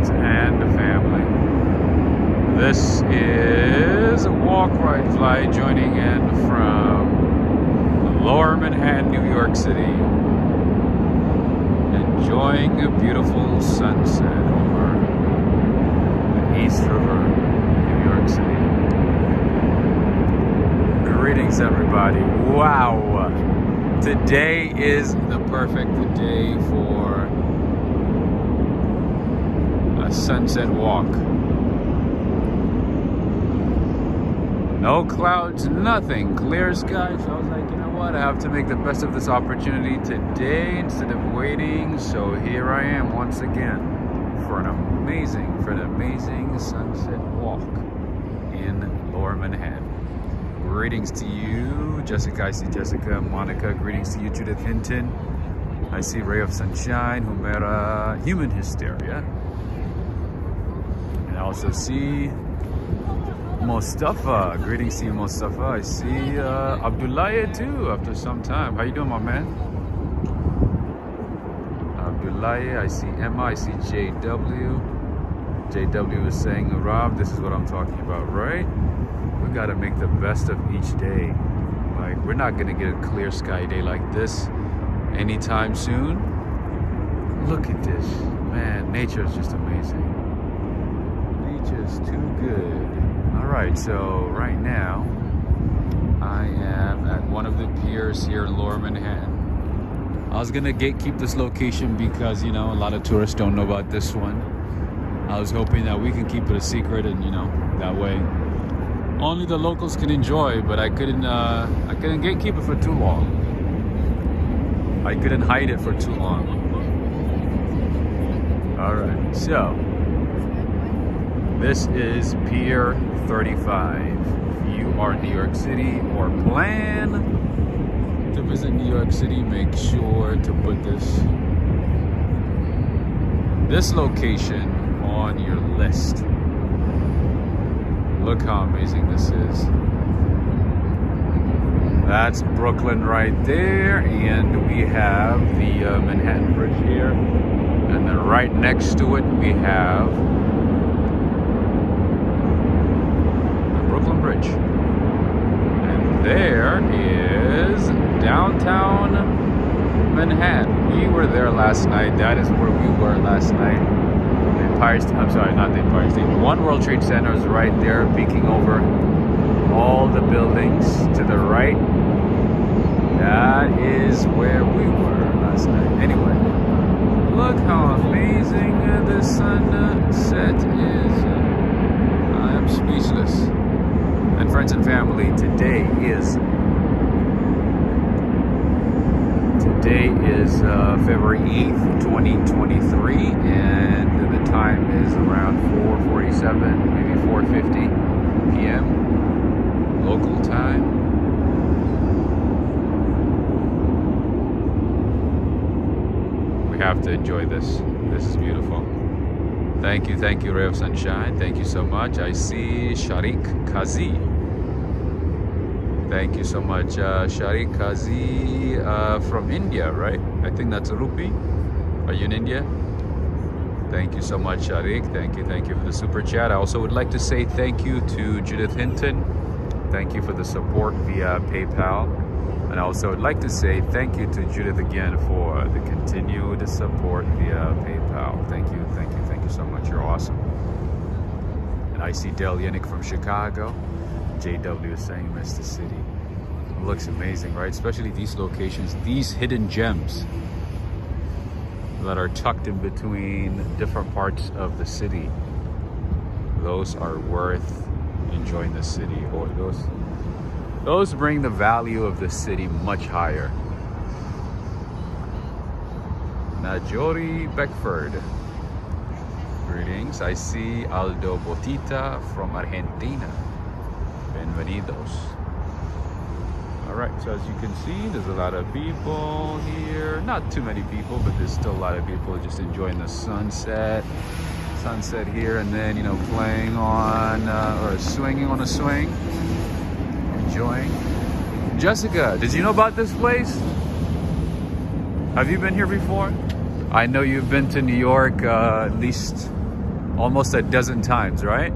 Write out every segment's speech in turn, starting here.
friends and family. This is a walk, ride, fly, joining in from Lower Manhattan, New York City. Enjoying a beautiful sunset over the East River, New York City. Greetings, everybody. Wow. Today is the perfect day for a sunset walk. No clouds, nothing, clear skies. So I was like, you know what, I have to make the best of this opportunity today instead of waiting. So here I am once again for an amazing sunset walk in Lower Manhattan. Greetings to you, Jessica. I see Jessica, Monica. Greetings to you, Judith Hinton. I see Ray of Sunshine, Humera, Human Hysteria. And I also see Mustafa. Greetings to you, Mustafa. I see Abdullah too after some time. How you doing, my man? Abdullah. I see Emma. I see JW. JW is saying, Rob, this is what I'm talking about, right? We got to make the best of each day. Like, we're not going to get a clear sky day like this anytime soon. Look at this. Man, nature is just amazing. Nature's too good. All right, so right now I am at one of the piers here in Lower Manhattan. I was going to gatekeep this location because, you know, a lot of tourists don't know about this one. I was hoping that we can keep it a secret and, you know, that way only the locals can enjoy, but I couldn't gatekeep it for too long. I couldn't hide it for too long. All right, so this is Pier 35. If you are in New York City or plan to visit New York City, make sure to put this location on your list. Look how amazing this is. That's Brooklyn right there, and we have the Manhattan Bridge here, and then right next to it we have the Brooklyn Bridge, and there is downtown Manhattan. We were there last night. That is where we were last night. I'm sorry, not the Empire State. One World Trade Center is right there, peeking over all the buildings to the right. That is where we were last night. Anyway, look how amazing the sunset is. I am speechless. And friends and family, today is February 8th, 2023, and the time is around 4:47, maybe 4:50 p.m. local time. We have to enjoy this. This is beautiful. Thank you, Ray of Sunshine. Thank you so much. I see Sharik Kazi. Thank you so much, Sharik Kazi from India, right? I think that's a rupee. Are you in India? Thank you so much, Sharik. Thank you for the super chat. I also would like to say thank you to Judith Hinton. Thank you for the support via PayPal. And I also would like to say thank you to Judith again for the continued support via PayPal. Thank you so much. You're awesome. And I see Del Yannick from Chicago. JW is saying miss the city. It looks amazing, right? Especially these locations, these hidden gems that are tucked in between different parts of the city. Those are worth enjoying the city, or those bring the value of the city much higher. Najori Beckford. Greetings. I see Aldo Botita from Argentina. Bienvenidos. Alright, so as you can see, there's a lot of people here. Not too many people, but there's still a lot of people just enjoying the sunset here, and then, you know, playing on or swinging on a swing, enjoying. Jessica, did you know about this place? Have you been here before? I know you've been to New York at least almost a dozen times, right?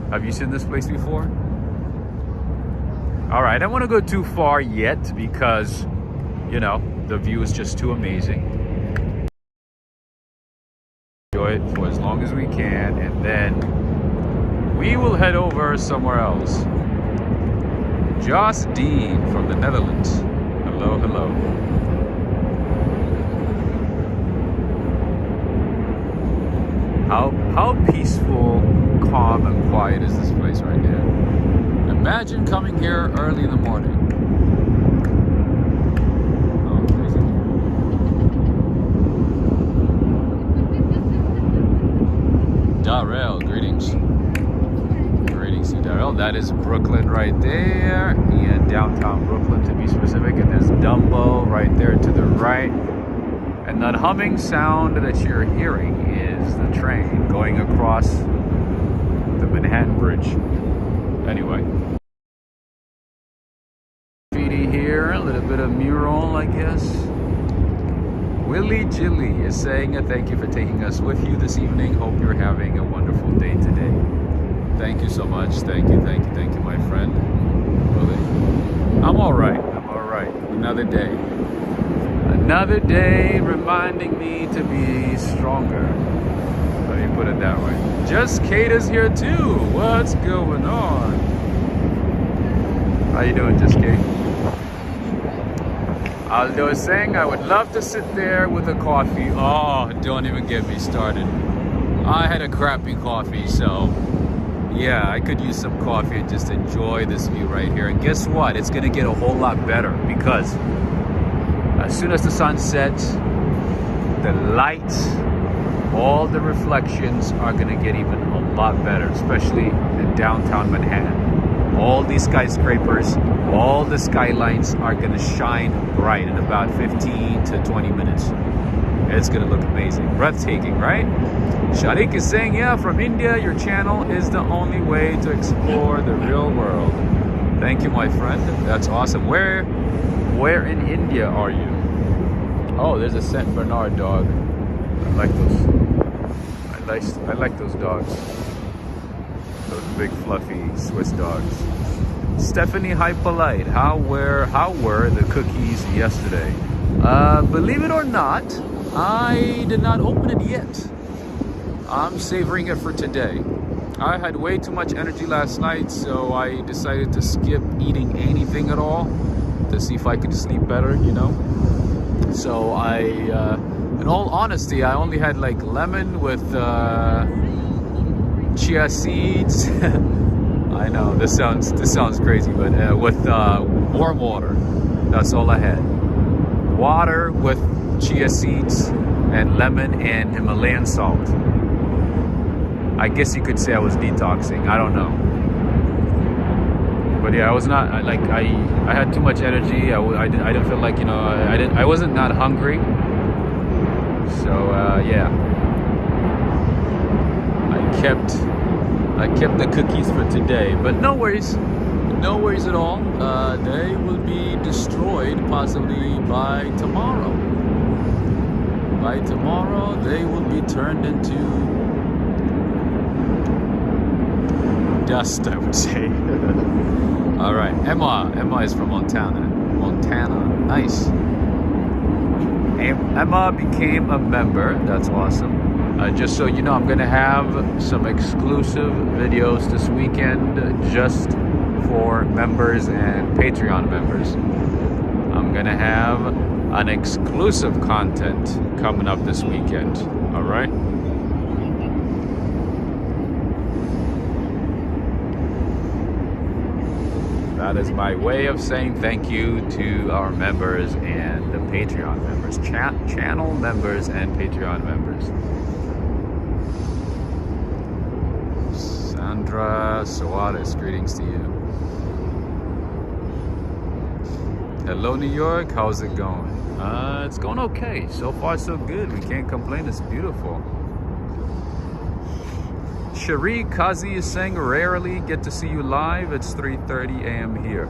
Have you seen this place before? All right, I don't want to go too far yet because, you know, the view is just too amazing. Enjoy it for as long as we can, and then we will head over somewhere else. Joss Dean from the Netherlands. Hello, hello. How peaceful, calm, and quiet is this place right here? Imagine coming here early in the morning. Oh, crazy. Darrell, greetings. Greetings to Darrell. That is Brooklyn right there, in downtown Brooklyn to be specific. And there's Dumbo right there to the right. And that humming sound that you're hearing is the train going across the Manhattan Bridge. Anyway. Graffiti here, a little bit of mural, I guess. Willie Jilly is saying thank you for taking us with you this evening. Hope you're having a wonderful day today. Thank you so much. Thank you, thank you, thank you, my friend. Willie. I'm all right. I'm all right. Another day. Another day reminding me to be stronger. Let me put it that way. Just Kate is here too. What's going on? How you doing, Just Kate? Aldo is saying I would love to sit there with a coffee. Oh, don't even get me started. I had a crappy coffee, so yeah, I could use some coffee and just enjoy this view right here. And guess what? It's gonna get a whole lot better because as soon as the sun sets, the light, all the reflections are gonna get even a lot better, especially in downtown Manhattan. All these skyscrapers, all the skylines are gonna shine bright in about 15 to 20 minutes. It's gonna look amazing, breathtaking, right? Sharik is saying, yeah, from India, your channel is the only way to explore the real world. Thank you, my friend. That's awesome. Where in India are you? Oh, there's a Saint Bernard dog. I like those. I like those dogs. Those big fluffy Swiss dogs. Stephanie Hypolite, how were the cookies yesterday? Believe it or not, I did not open it yet. I'm savoring it for today. I had way too much energy last night, so I decided to skip eating anything at all to see if I could sleep better, you know. So in all honesty, I only had like lemon with chia seeds. I know this sounds crazy, but with warm water. That's all I had. Water with chia seeds and lemon and Himalayan salt. I guess you could say I was detoxing. I don't know. But yeah, I was not I had too much energy. I didn't feel like, you know, I wasn't not hungry. So yeah, I kept the cookies for today, but no worries at all. They will be destroyed possibly by tomorrow. By tomorrow, they will be turned into dust, I would say. All right, Emma is from Montana. Nice. Emma became a member. That's awesome. Just so you know, I'm gonna have some exclusive videos this weekend just for members and Patreon members. I'm gonna have an exclusive content coming up this weekend. All right. That is my way of saying thank you to our members and the Patreon members, channel members and Patreon members. Sandra Suarez, greetings to you. Hello, New York. How's it going? It's going okay. So far, so good. We can't complain. It's beautiful. Cherie Kazi is saying, rarely get to see you live. It's 3:30 a.m. here.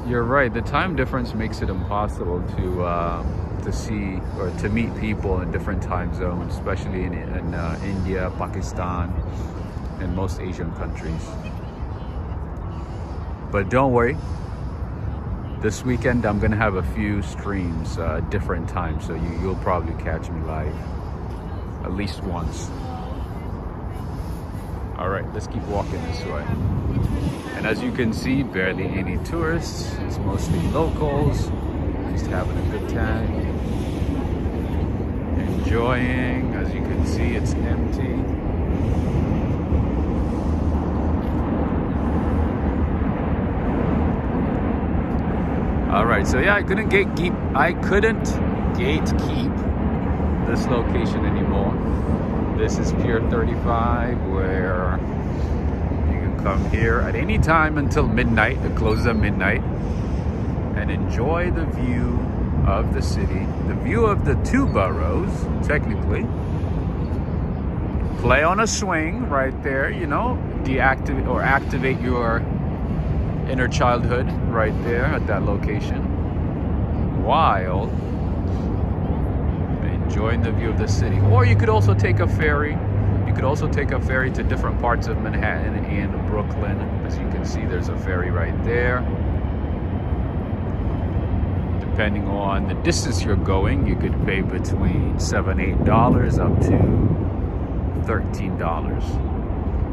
you're right. The time difference makes it impossible to see or to meet people in different time zones, especially in India, Pakistan, and most Asian countries. But don't worry. This weekend, I'm gonna have a few streams, different times, so you'll probably catch me live at least once. All right, let's keep walking this way. And as you can see, barely any tourists. It's mostly locals, just having a good time, enjoying. As you can see, it's empty. All right, so yeah, I couldn't gatekeep this location anymore. This is Pier 35, where you can come here at any time until midnight. It closes at midnight, and enjoy the view of the city, the view of the two boroughs, technically. Play on a swing right there, you know, deactivate or activate your inner childhood right there at that location, while enjoying the view of the city. Or you could also take a ferry. You could also take a ferry to different parts of Manhattan and Brooklyn. As you can see, there's a ferry right there. Depending on the distance you're going, you could pay between $7, $8 up to $13.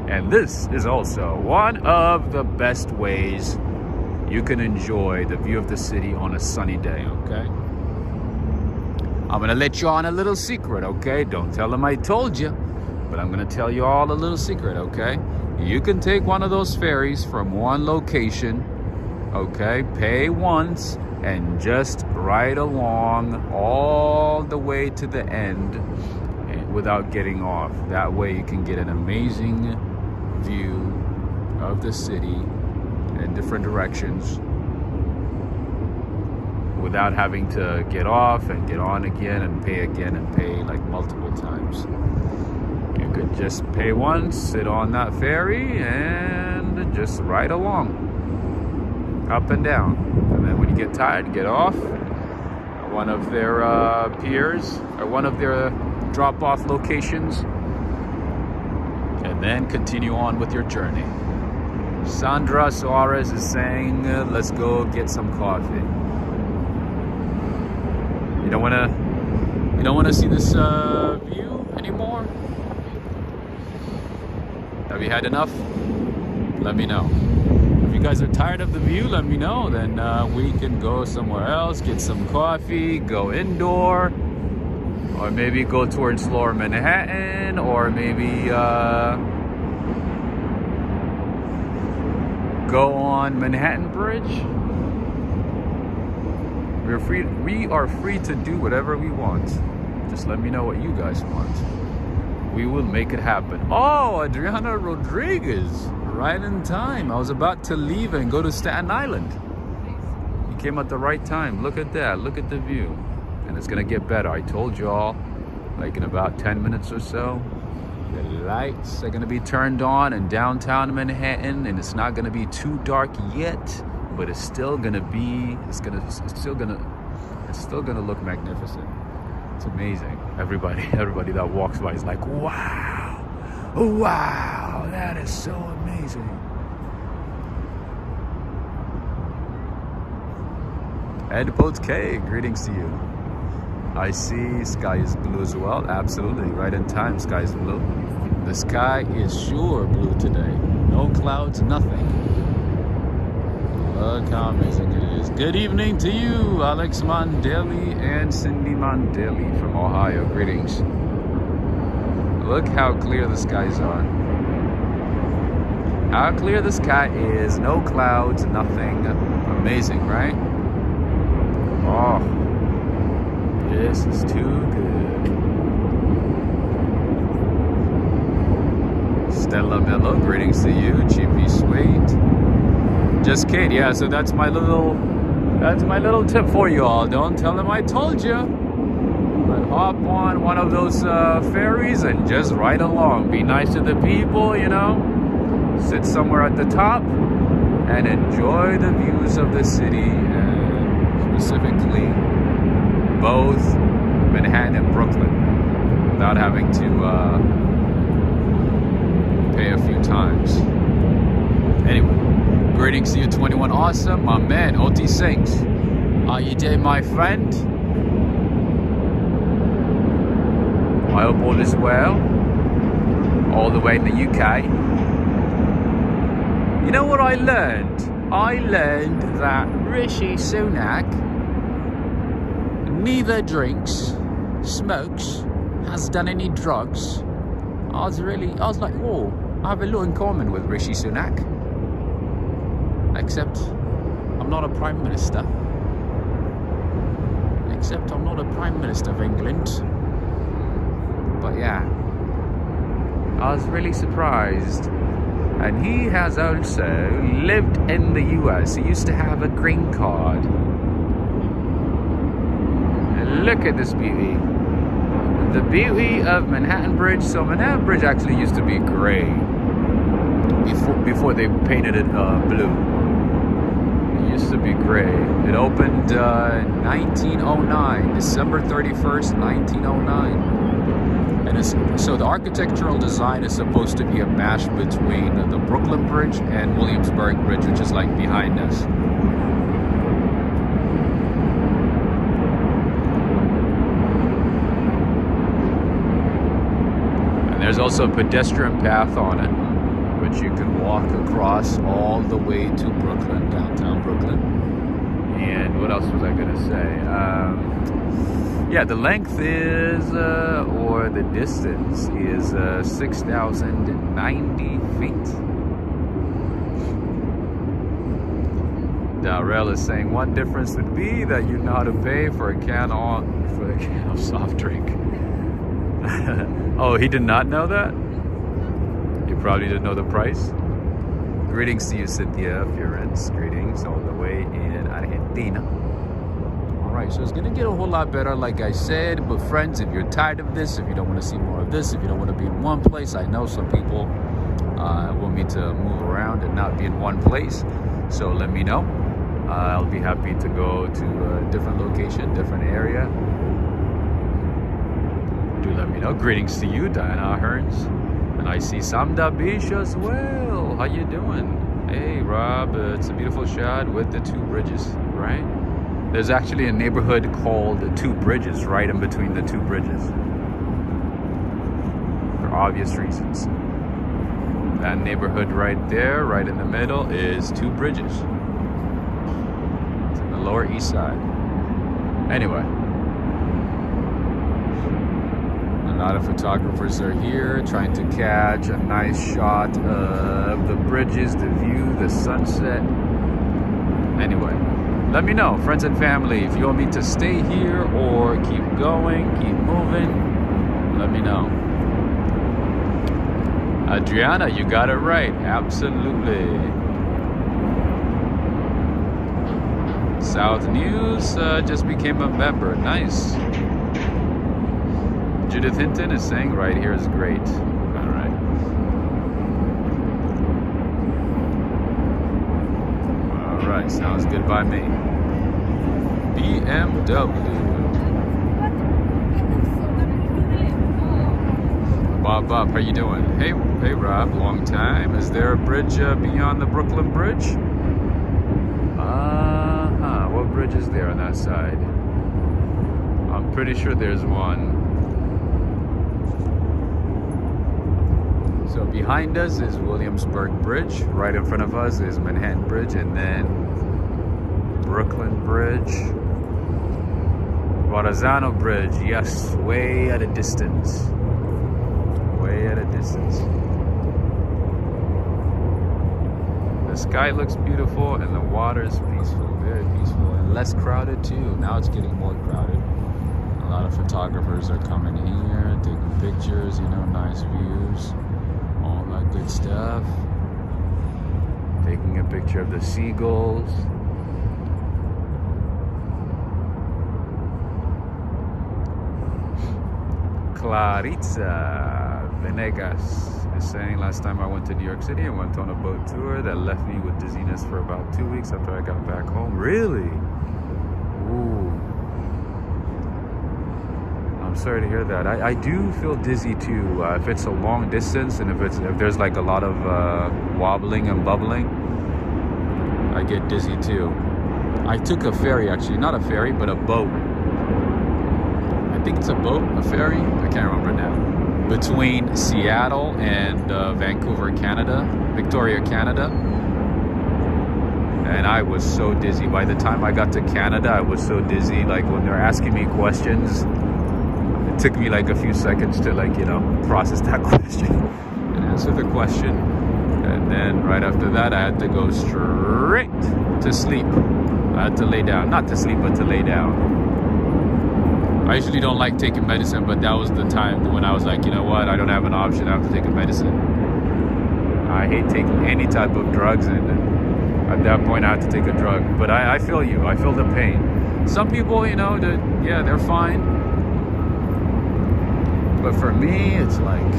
And this is also one of the best ways you can enjoy the view of the city on a sunny day, okay? I'm gonna let you on a little secret, okay? Don't tell them I told you, but I'm gonna tell you all a little secret, okay? You can take one of those ferries from one location, okay? Pay once and just ride along all the way to the end without getting off. That way you can get an amazing view of the city in different directions without having to get off and get on again and pay like multiple times. You could just pay once, sit on that ferry, and just ride along, up and down. And then when you get tired, get off at one of their piers or one of their drop-off locations, and then continue on with your journey. Sandra Suarez is saying, let's go get some coffee. You don't wanna see this view anymore? Have you had enough? Let me know. If you guys are tired of the view, let me know. Then we can go somewhere else, get some coffee, go indoor, or maybe go towards Lower Manhattan, or maybe go on Manhattan Bridge. We are free to do whatever we want. Just let me know what you guys want. We will make it happen. Oh, Adriana Rodriguez, right in time. I was about to leave and go to Staten Island. You came at the right time. Look at that. Look at the view. And it's gonna get better. I told you all, like in about 10 minutes or so, the lights are gonna be turned on in downtown Manhattan, and it's not gonna be too dark yet, but it's still gonna look magnificent. It's amazing. Everybody that walks by is like, wow, wow, that is so amazing. Ed Boat K, greetings to you. I see sky is blue as well. Absolutely, right in time, sky is blue. The sky is sure blue today. No clouds, nothing. Look how amazing it is. Good evening to you, Alex Mondeli and Cindy Mondeli from Ohio. Greetings. Look how clear the skies are. How clear the sky is. No clouds, nothing. Amazing, right? Oh, this is too good. Stella Mello, greetings to you. GP Sweet. Just Kate, yeah, so that's my little tip for you all. Don't tell them I told you. But hop on one of those ferries and just ride along. Be nice to the people, you know. Sit somewhere at the top and enjoy the views of the city, and specifically both Manhattan and Brooklyn, without having to pay a few times. Anyway, greetings to you, 21 Awesome, my man, OT Sinks. How you doing, my friend? I hope all is well, all the way in the UK. You know what I learned? I learned that Rishi Sunak neither drinks, smokes, has done any drugs. I was like, oh, I have a lot in common with Rishi Sunak. Except I'm not a Prime Minister. Except I'm not a Prime Minister of England. But yeah, I was really surprised. And he has also lived in the US. He used to have a green card. And look at this beauty. The beauty of Manhattan Bridge. So Manhattan Bridge actually used to be gray before they painted it blue. It used to be gray. It opened 1909, December 31st, 1909. And so the architectural design is supposed to be a mash between the Brooklyn Bridge and Williamsburg Bridge, which is like behind us. And there's also a pedestrian path on it, which you can walk across all the way to Brooklyn, downtown Brooklyn. And what else was I gonna say? Yeah, the length is, or the distance is 6,090 feet. Darrell is saying one difference would be that you know how to pay for a can of soft drink. Oh, he did not know that? He probably didn't know the price. Greetings to you, Cynthia Fiorens. Greetings all the way in Argentina. Alright, so it's gonna get a whole lot better, like I said. But friends, if you're tired of this, if you don't want to see more of this, if you don't want to be in one place, I know some people want me to move around and not be in one place. So let me know. I'll be happy to go to a different location, different area. Do let me know. Greetings to you, Diana Hearns. And I see Samda Bish as well. How you doing? Hey, Rob. It's a beautiful shot with the two bridges, right? There's actually a neighborhood called the Two Bridges, right in between the two bridges. For obvious reasons. That neighborhood right there, right in the middle, is Two Bridges. It's in the Lower East Side. Anyway. A lot of photographers are here trying to catch a nice shot of the bridges, the view, the sunset. Anyway. Let me know, friends and family, if you want me to stay here or keep going, keep moving, let me know. Adriana, you got it right, absolutely. South News just became a member, nice. Judith Hinton is saying right here is great. All right. Alright, sounds good by me. BMW. Bob, how you doing? Hey Rob, long time. Is there a bridge beyond the Brooklyn Bridge? What bridge is there on that side? I'm pretty sure there's one. So behind us is Williamsburg Bridge. Right in front of us is Manhattan Bridge, and then Brooklyn Bridge. Verrazano Bridge, yes, way at a distance. Way at a distance. The sky looks beautiful and the water is peaceful, very peaceful, and less crowded too. Now it's getting more crowded. A lot of photographers are coming here, taking pictures, nice views. All that good stuff. Taking a picture of the seagulls. Claritza Venegas is saying, last time I went to New York City, I went on a boat tour that left me with dizziness for about 2 weeks after I got back home. Really? Ooh. I'm sorry to hear that. I do feel dizzy too. If it's a long distance and if there's like a lot of wobbling and bubbling, I get dizzy too. I took a ferry, actually, not a ferry, but a boat. I think it's a boat, a ferry, I can't remember now, between Seattle and Vancouver, Canada, Victoria, Canada. And I was so dizzy. By the time I got to Canada, I was so dizzy. Like when they're asking me questions, it took me like a few seconds to process that question and answer the question. And then right after that, I had to go straight to sleep. I had to lay down, not to sleep, but to lay down. I usually don't like taking medicine, but that was the time when I was like, you know what, I don't have an option, I have to take a medicine. I hate taking any type of drugs, and at that point I had to take a drug. But I feel you, I feel the pain. Some people, they're fine. But for me, it's like,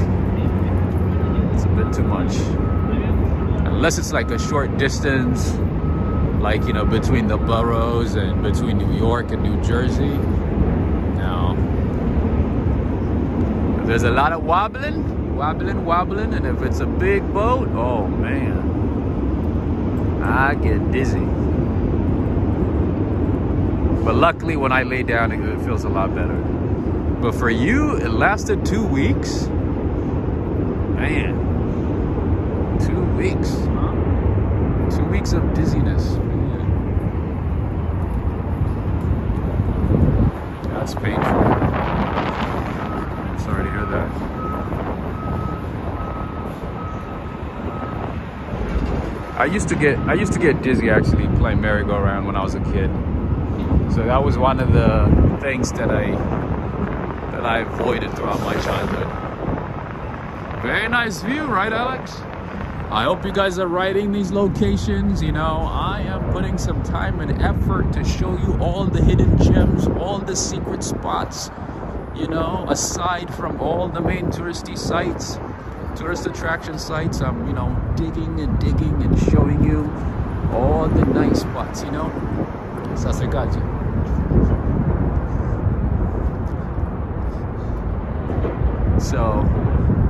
it's a bit too much. Unless it's like a short distance, like, between the boroughs and between New York and New Jersey. No. If there's a lot of wobbling, and if it's a big boat, oh man, I get dizzy. But luckily when I lay down, it feels a lot better. But for you, it lasted 2 weeks? Man, 2 weeks, huh? 2 weeks of dizziness. That's painful. I'm sorry to hear that. I used to get dizzy actually playing merry-go-round when I was a kid. So that was one of the things that I avoided throughout my childhood. Very nice view, right, Alex? I hope you guys are writing these locations. I am putting some time and effort to show you all the hidden gems, all the secret spots, aside from all the main touristy sites, tourist attraction sites. I'm, digging and showing you all the nice spots, Sasekaji. So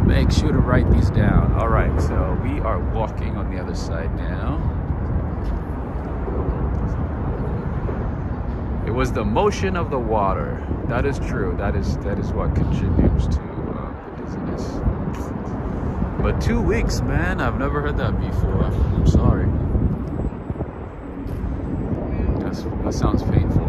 make sure to write these down. All right, so we are walking on the other side now. It was the motion of the water. That is true. That is what contributes to the dizziness. But 2 weeks, man, I've never heard that before. I'm sorry. That sounds painful.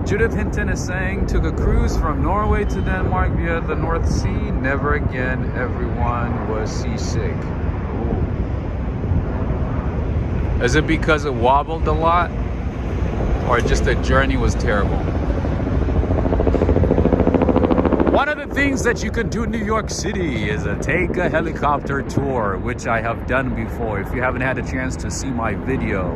Judith Hinton is saying, took a cruise from Norway to Denmark via the North Sea. Never again. Everyone was seasick. Ooh. Is it because it wobbled a lot? Or just the journey was terrible? One of the things that you can do in New York City is take a helicopter tour, which I have done before. If you haven't had a chance to see my video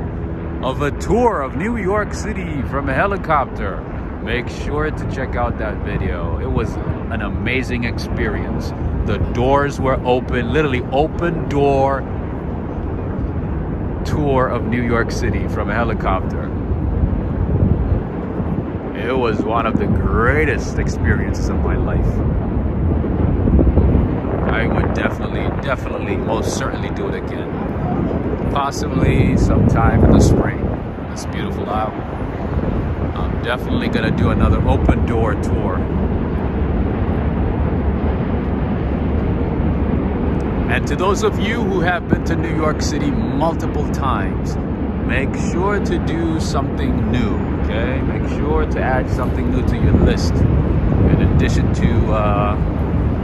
of a tour of New York City from a helicopter, make sure to check out that video. It was an amazing experience. The doors were open, literally open door tour of New York City from a helicopter. It was one of the greatest experiences of my life. I would definitely, most certainly do it again. Possibly sometime in the spring. It's beautiful out. I'm definitely gonna do another open door tour. And to those of you who have been to New York City multiple times, make sure to do something new, okay? Make sure to add something new to your list in addition to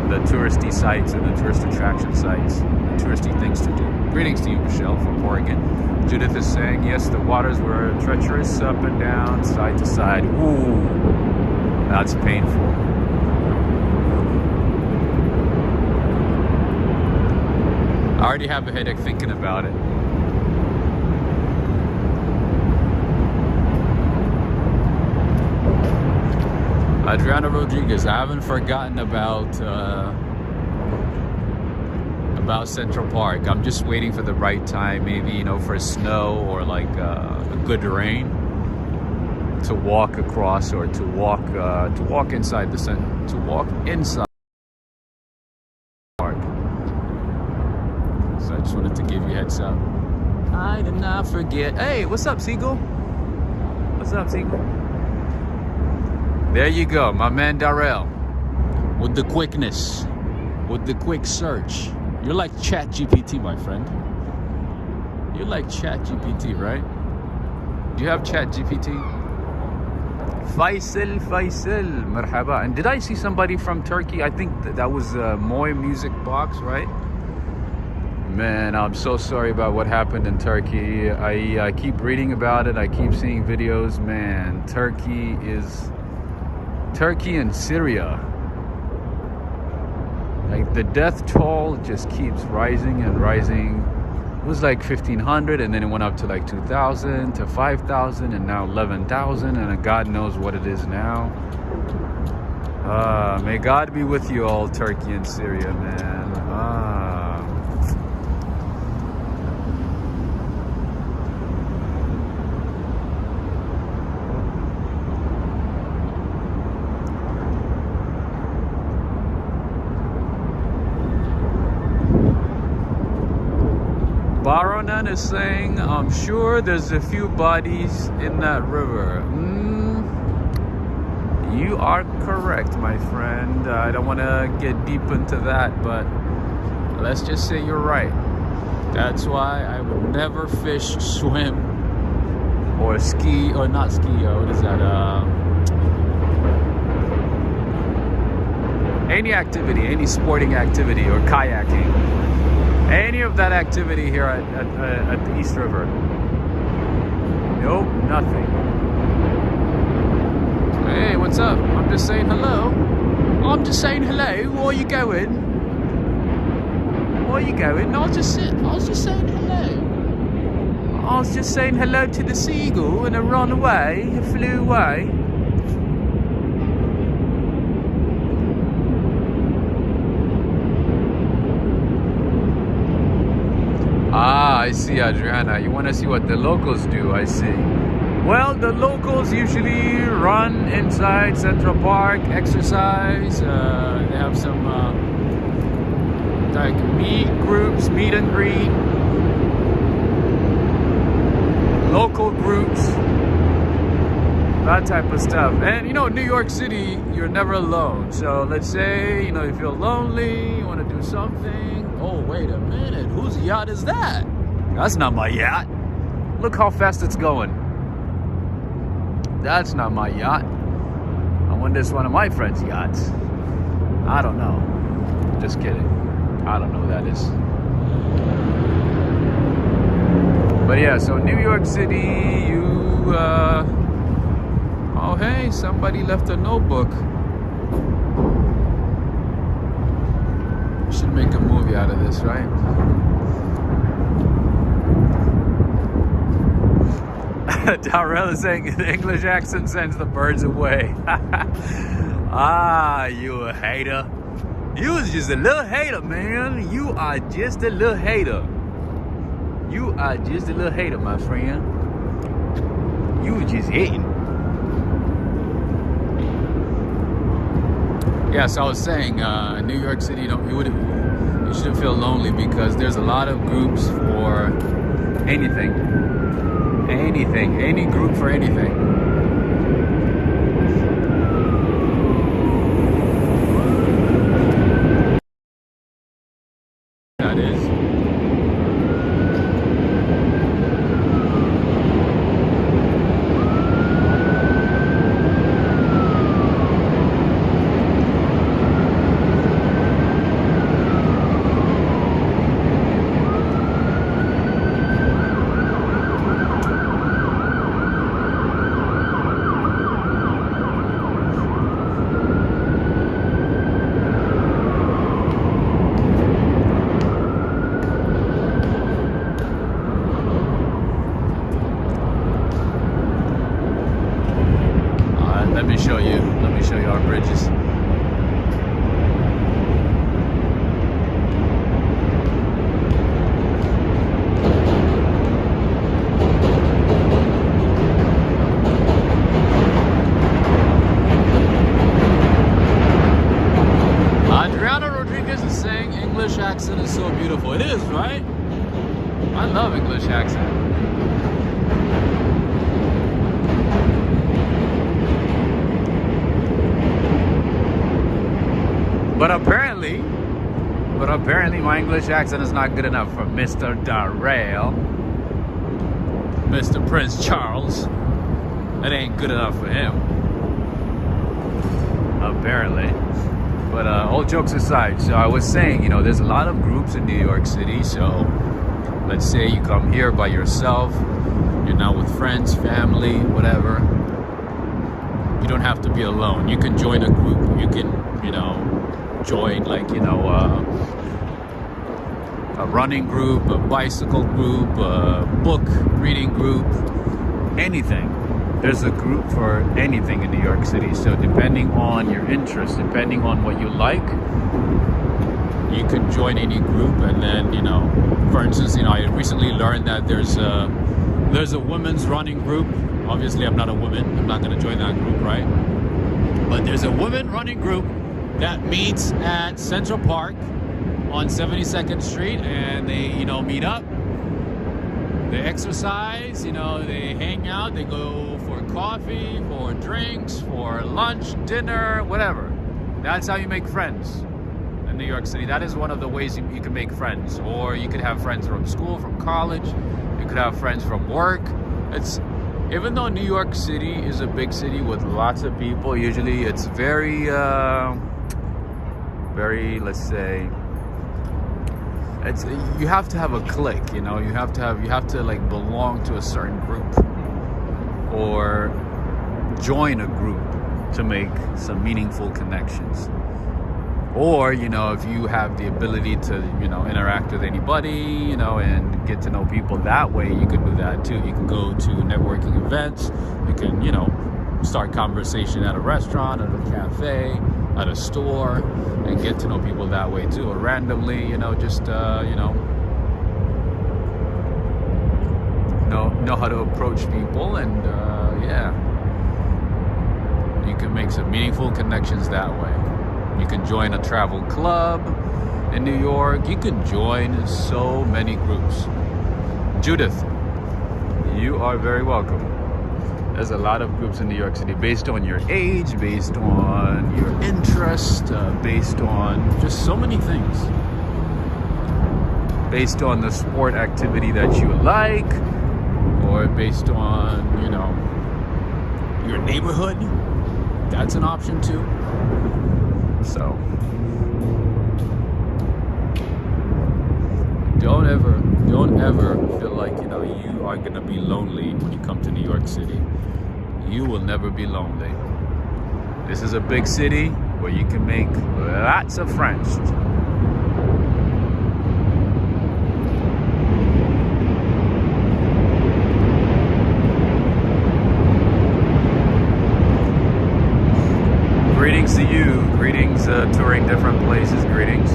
the touristy sites and the tourist attraction sites, the touristy things to do. Greetings to you, Michelle, from Oregon. Judith is saying, yes, the waters were treacherous up and down, side to side. Ooh, that's painful. I already have a headache thinking about it. Adriana Rodriguez, I haven't forgotten about about Central Park. I'm just waiting for the right time, maybe, you know, for snow or like a good rain to walk across, or to walk inside the park. So I just wanted to give you a heads up. I did not forget. Hey, what's up, Seagull? What's up, Seagull? There you go, my man Darrell, with the quickness, with the quick search. You're like Chat GPT, my friend. You're like Chat GPT, right? Do you have Chat GPT? Faisal, marhaba. And did I see somebody from Turkey? I think that was Moy Music Box, right? Man, I'm so sorry about what happened in Turkey. I keep reading about it. I keep seeing videos. Man, Turkey and Syria. Like, the death toll just keeps rising and rising. It was like 1,500, and then it went up to like 2,000 to 5,000, and now 11,000, and God knows what it is now. May God be with you all, Turkey and Syria, man. Baronan is saying, I'm sure there's a few bodies in that river. You are correct, my friend. I don't want to get deep into that, but let's just say you're right. That's why I would never fish, swim, or ski, or not ski, what is that? Any activity, any sporting activity, or kayaking. Any of that activity here at the East River. Nope, nothing. Hey, what's up? I'm just saying hello. I'm just saying hello. Where are you going? Where are you going? I was just saying hello. I was just saying hello to the seagull, and it ran away. It flew away. Ah, I see, Adriana. You want to see what the locals do, I see. Well, the locals usually run inside Central Park, exercise. They have some like meet and greet, local groups, that type of stuff. And, you know, New York City, you're never alone. So let's say, you know, you feel lonely, you want to do something. Oh, wait a minute. Whose yacht is that? That's not my yacht. Look how fast it's going. That's not my yacht. I wonder if it's one of my friends' yachts. I don't know. Just kidding. I don't know who that is. But yeah, so New York City, oh, hey, somebody left a notebook. Should make a movie out of this, right? Darrell is saying the English accent sends the birds away. Ah, you a hater. You was just a little hater, man. You are just a little hater. You are just a little hater, my friend. You were just hating. Yeah, so I was saying, New York City, you shouldn't feel lonely, because there's a lot of groups for anything, any group for anything. That is. Let me show you our bridges. love English accent. But apparently my English accent is not good enough for Mr. Darrell, Mr. Prince Charles. It ain't good enough for him, apparently. But all jokes aside, so I was saying, you know, there's a lot of groups in New York City. So let's say you come here by yourself, you're not with friends, family, whatever. You don't have to be alone. You can join a group. You can, you know, join like, you know, a running group, a bicycle group, a book reading group, anything. There's a group for anything in New York City. So depending on your interest, depending on what you like, you can join any group. And then, you know, for instance, you know, I recently learned that there's a women's running group. Obviously, I'm not a woman. I'm not going to join that group, right? But there's a women running group that meets at Central Park on 72nd Street, and they, you know, meet up. They exercise, you know, they hang out, they go for coffee, for drinks, for lunch, dinner, whatever. That's how you make friends in New York City. That is one of the ways you can make friends. Or you could have friends from school, from college. You could have friends from work. Even though New York City is a big city with lots of people, usually it's very, let's say, you have to have a clique, you know. You have to like belong to a certain group or join a group to make some meaningful connections. Or, you know, if you have the ability to, you know, interact with anybody, you know, and get to know people that way, you can do that too. You can go to networking events. You can, you know, start conversation at a restaurant, at a cafe, at a store, and get to know people that way too. Or randomly, you know, just, you know how to approach people, and yeah, you can make some meaningful connections that way. You can join a travel club in New York. You can join so many groups. Judith, you are very welcome. There's a lot of groups in New York City based on your age, based on your interest, based on just so many things. Based on the sport activity that you like, or based on, you know, your neighborhood. That's an option too. So don't ever feel like, you know, you are gonna be lonely when you come to New York City. You will never be lonely. This is a big city where you can make lots of friends. Greetings to you. Greetings, touring different places. Greetings.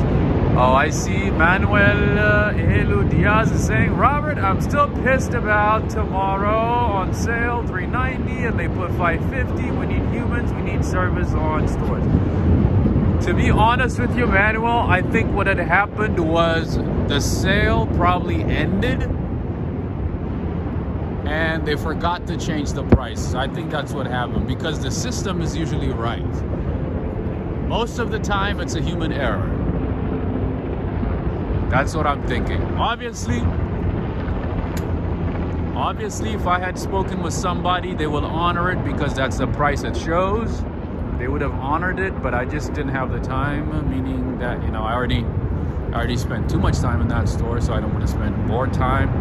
Oh, I see Manuel Elu Diaz is saying, Robert, I'm still pissed about tomorrow on sale, $3.90, and they put $5.50. We need humans. We need service on stores. To be honest with you, Manuel, I think what had happened was the sale probably ended and they forgot to change the price. I think that's what happened, because the system is usually right. Most of the time, it's a human error. That's what I'm thinking. Obviously, if I had spoken with somebody, they will honor it because that's the price it shows. They would have honored it, but I just didn't have the time, meaning that, you know, I already spent too much time in that store, so I don't want to spend more time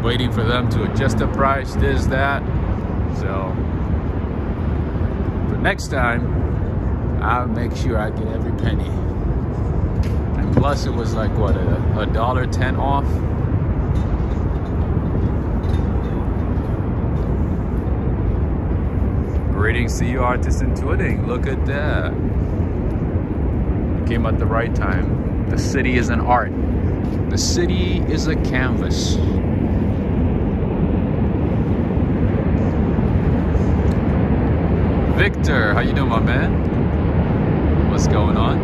waiting for them to adjust the price, this, that. So, but next time, I'll make sure I get every penny. And plus it was like, what, $1.10 off? Greetings to you, artists in Twitting. Look at that. You came at the right time. The city is an art. The city is a canvas. Victor, how you doing, my man? What's going on?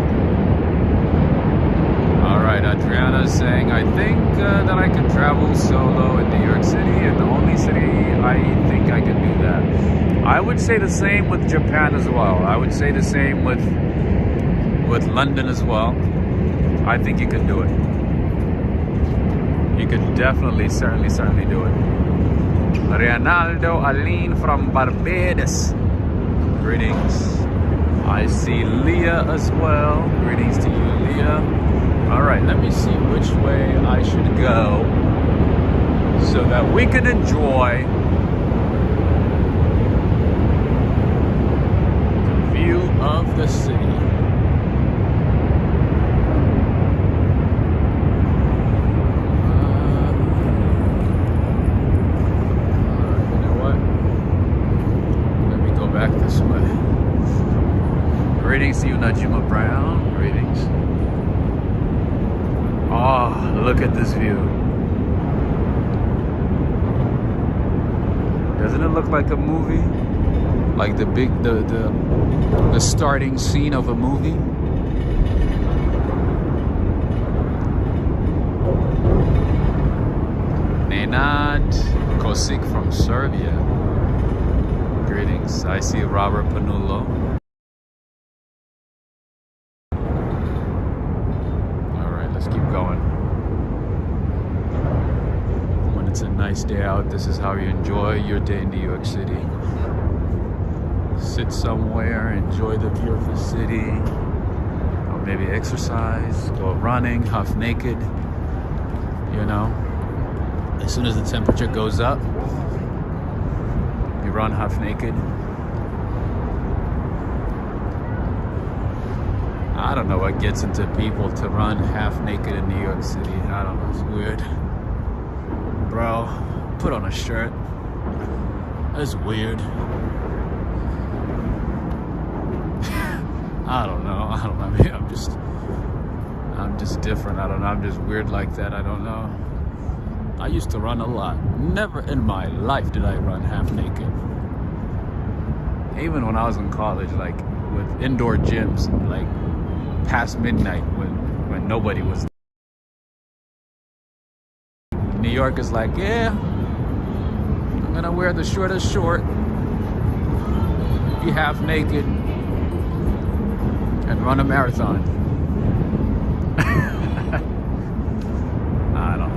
All right. right, Adriana's saying, I think that I can travel solo in New York City, and the only city I think I can do that. I would say the same with Japan as well. I would say the same with London as well. I think you can do it. You could definitely, certainly do it. Reynaldo Aline from Barbados. Greetings. I see Leah as well. Greetings to you, Leah. All right, let me see which way I should go so that we can enjoy the view of the city. You know what? Let me go back this way. Greetings to you, Najima Brown. Greetings. Oh, look at this view. Doesn't it look like a movie? Like the starting scene of a movie? Nenad Kosik from Serbia. Greetings. I see Robert Panullo. Let's keep going. When it's a nice day out, this is how you enjoy your day in New York City. Sit somewhere, enjoy the view of the city, or maybe exercise, go running, half naked. You know, as soon as the temperature goes up, you run half naked. I don't know what gets into people to run half naked in New York City. I don't know, it's weird. Bro, put on a shirt. That's weird. I don't know. Maybe I'm just different. I don't know. I'm just weird like that. I don't know. I used to run a lot. Never in my life did I run half naked. Even when I was in college, like with indoor gyms, like past midnight when nobody was. New York is like, yeah, I'm gonna wear the shortest short, be half naked, and run a marathon. I don't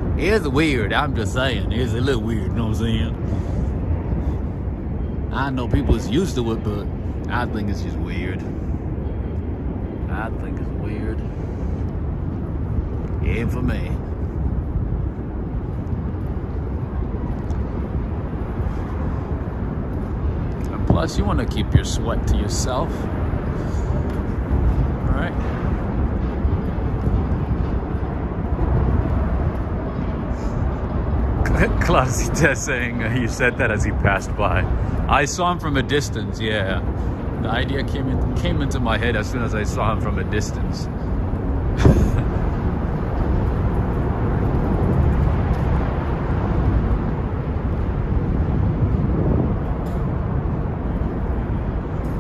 know. It's weird, I'm just saying. It's a little weird, you know what I'm saying? I know people's used to it, but I think it's just weird. I think it's weird. Yeah, for me. And plus, you want to keep your sweat to yourself. All right? Clausita saying he said that as he passed by. I saw him from a distance, yeah. The idea came into my head as soon as I saw him from a distance.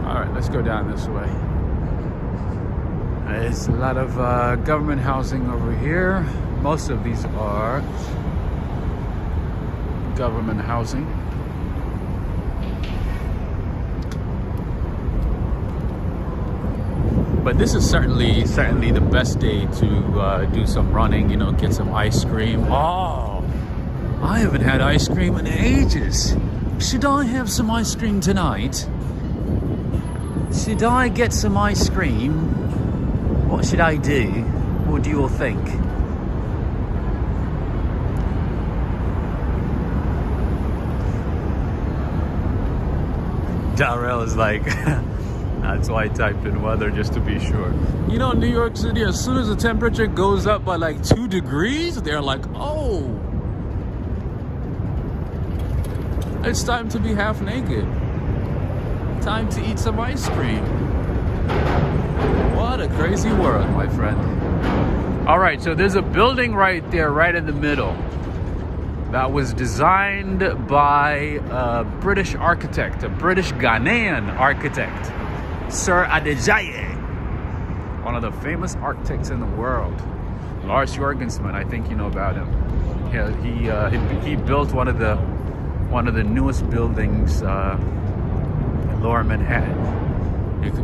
Alright, let's go down this way. There's a lot of government housing over here. Most of these are government housing. But this is certainly the best day to do some running, you know, get some ice cream. Oh, I haven't had ice cream in ages. Should I have some ice cream tonight? Should I get some ice cream? What should I do? What do you all think? Darrell is like, that's why I typed in weather just to be sure. You know, New York City, as soon as the temperature goes up by like 2 degrees, they're like, oh, it's time to be half naked. Time to eat some ice cream. What a crazy world, my friend. All right, so there's a building right there, right in the middle, that was designed by a British architect, a British Ghanaian architect, Sir Adejaye. one of the famous architects in the world. Lars Jorgensman, I think you know about him. He built one of the newest buildings in Lower Manhattan.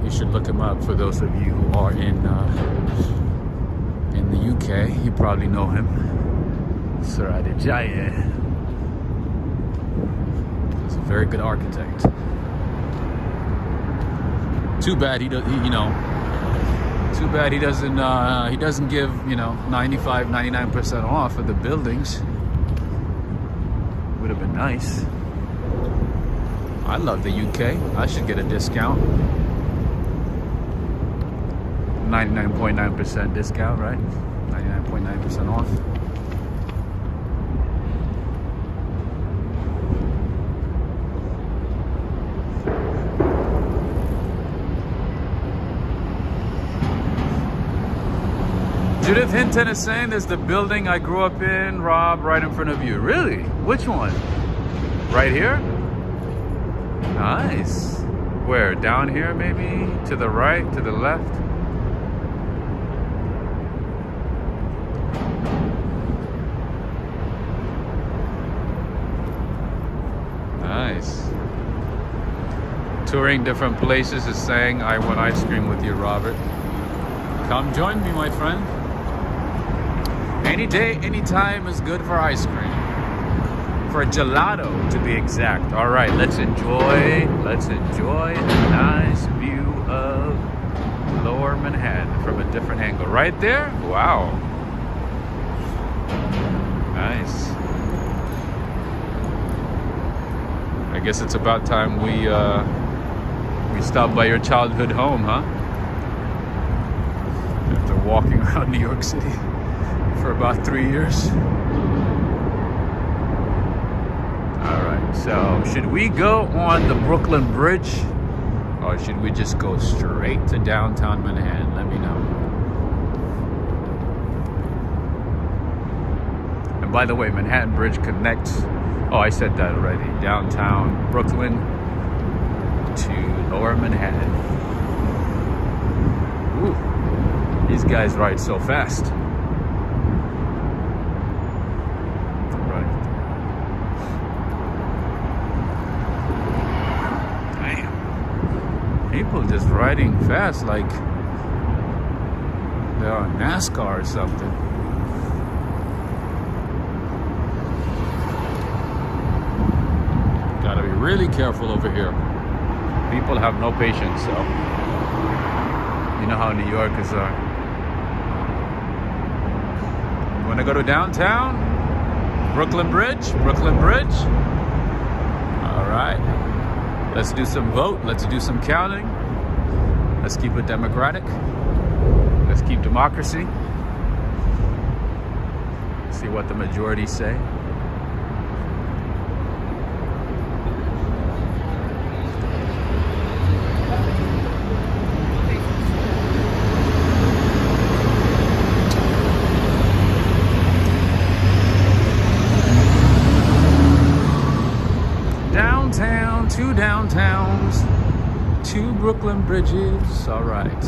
You should look him up for those of you who are in the UK. You probably know him. Suradejaya. He's a very good architect. Too bad he doesn't give 99% off of the buildings. Would have been nice. I love the UK. I should get a discount. 99.9% discount, right? 99.9% off. Judith Hinton is saying there's the building I grew up in, Rob, right in front of you. Really? Which one? Right here? Nice. Where? Down here maybe? To the right? To the left? Nice. Touring different places is saying I want ice cream with you, Robert. Come join me, my friend. Any day, any time is good for ice cream. For a gelato, to be exact. All right, let's enjoy a nice view of Lower Manhattan from a different angle. Right there? Wow. Nice. I guess it's about time we stop by your childhood home, huh? After walking around New York City for about 3 years. All right, so should we go on the Brooklyn Bridge or should we just go straight to downtown Manhattan? Let me know. And by the way, Manhattan Bridge connects, oh, I said that already, downtown Brooklyn to Lower Manhattan. Ooh, these guys ride so fast. People just riding fast like they're on NASCAR or something. Gotta be really careful over here. People have no patience, so you know how New Yorkers are. You wanna go to downtown? Brooklyn Bridge? Brooklyn Bridge? All right. Let's do some vote. Let's do some counting. Let's keep it democratic. Let's keep democracy. See what the majority say. Downtown, two downtowns, two Brooklyn bridges. All right.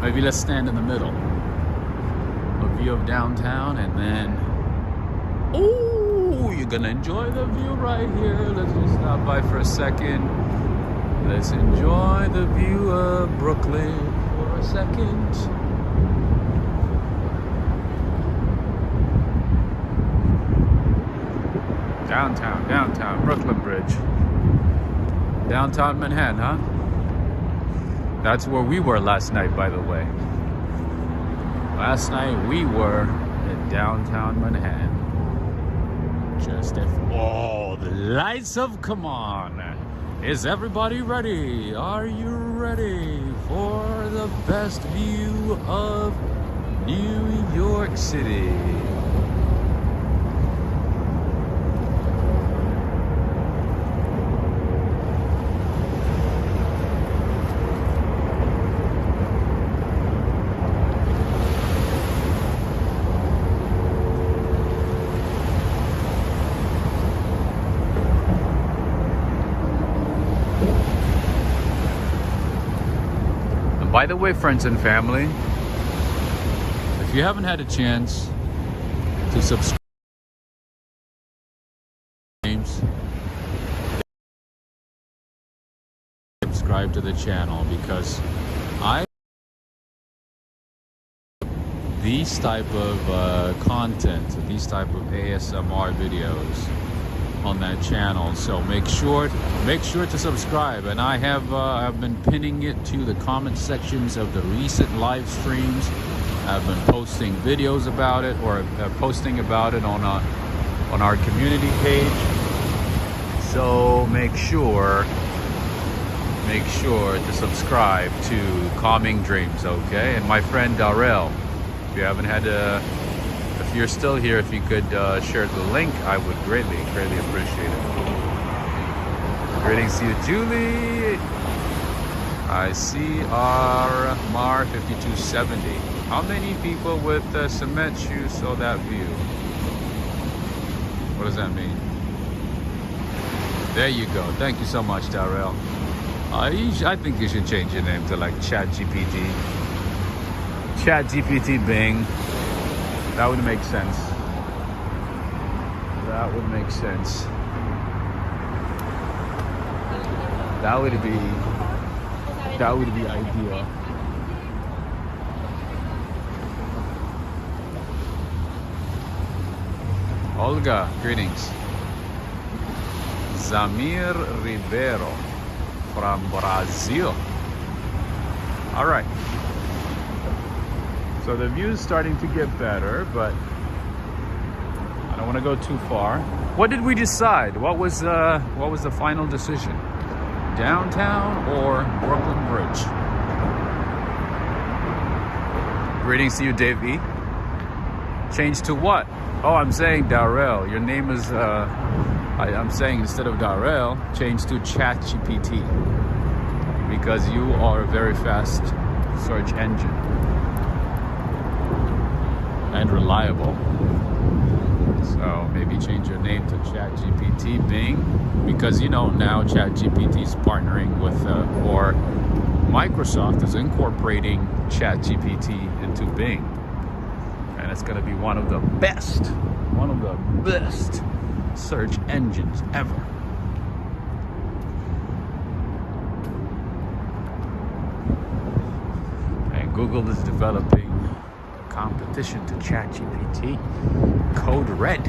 Maybe let's stand in the middle. A view of downtown, and then, oh, you're gonna enjoy the view right here. Let's just stop by for a second. Let's enjoy the view of Brooklyn for a second. Downtown, Brooklyn Bridge. Downtown Manhattan, huh? That's where we were last night, by the way. Last night we were in downtown Manhattan. Just if all the lights have come on. Is everybody ready? Are you ready for the best view of New York City? By the way, friends and family, if you haven't had a chance to subscribe to the channel, because these type of content, these type of ASMR videos on that channel, so make sure to subscribe. And I have I've been pinning it to the comment sections of the recent live streams. I've been posting videos about it, or posting about it on our community page. So make sure to subscribe to Calming Dreams, okay? And my friend Darrell, if you haven't had if you're still here, if you could share the link, I would greatly appreciate it. Greetings to you, Julie. I see our Mar 5270. How many people with cement shoes saw that view? What does that mean? There you go. Thank you so much, Darrell. I think you should change your name to like ChatGPT. ChatGPT Bing. That would make sense. That would make sense. That would be ideal. Olga, greetings. Zamir Ribeiro from Brazil. All right. So the view is starting to get better, but I don't want to go too far. What did we decide? What was the final decision? Downtown or Brooklyn Bridge? Greetings to you, Dave E. Change to what? Oh, I'm saying Darrell. Your name is, I'm saying instead of Darrell, change to ChatGPT, because you are a very fast search engine and reliable. So maybe change your name to ChatGPT Bing, because you know now ChatGPT is partnering with, or Microsoft is incorporating ChatGPT into Bing, and it's going to be one of the best search engines ever. And Google is developing a competition to ChatGPT, Code Red.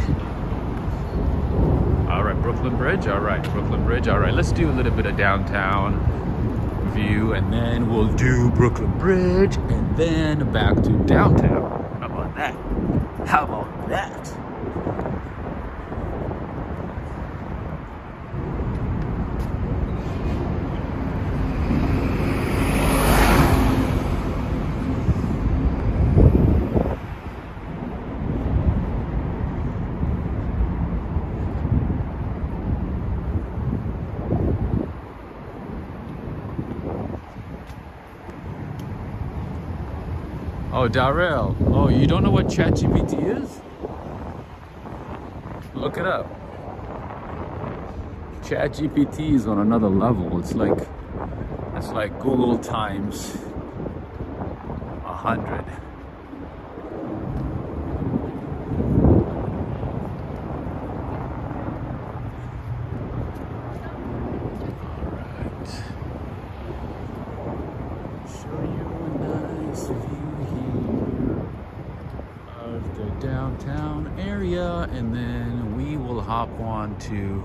All right, Brooklyn Bridge. All right, Brooklyn Bridge. All right, let's do a little bit of downtown view, and then we'll do Brooklyn Bridge, and then back to downtown. How about that? How about that? Oh, Darrell. Oh, you don't know what ChatGPT is? Look it up. ChatGPT is on another level. It's like Google times 100. Downtown area, and then we will hop on to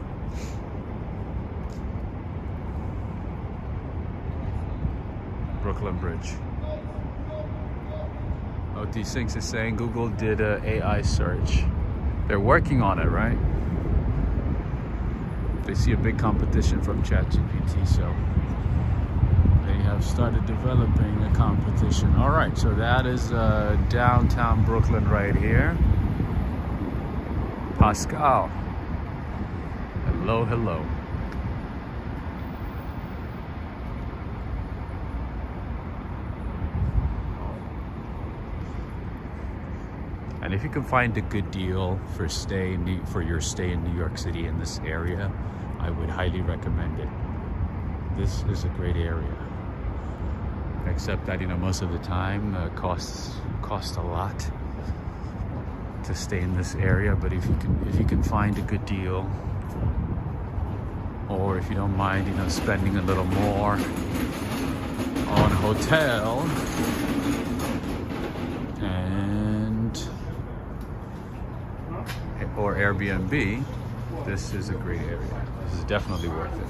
Brooklyn Bridge. Oh, D6 is saying Google did a AI search. They're working on it, right? They see a big competition from ChatGPT, so they have started developing a competition. All right, so that is downtown Brooklyn right here. Pascal. Hello, hello. And if you can find a good deal for your stay in New York City in this area, I would highly recommend it. This is a great area. except that, you know, most of the time costs a lot to stay in this area. But if you can find a good deal, or if you don't mind, you know, spending a little more on a hotel and or Airbnb, this is a great area. This is definitely worth it.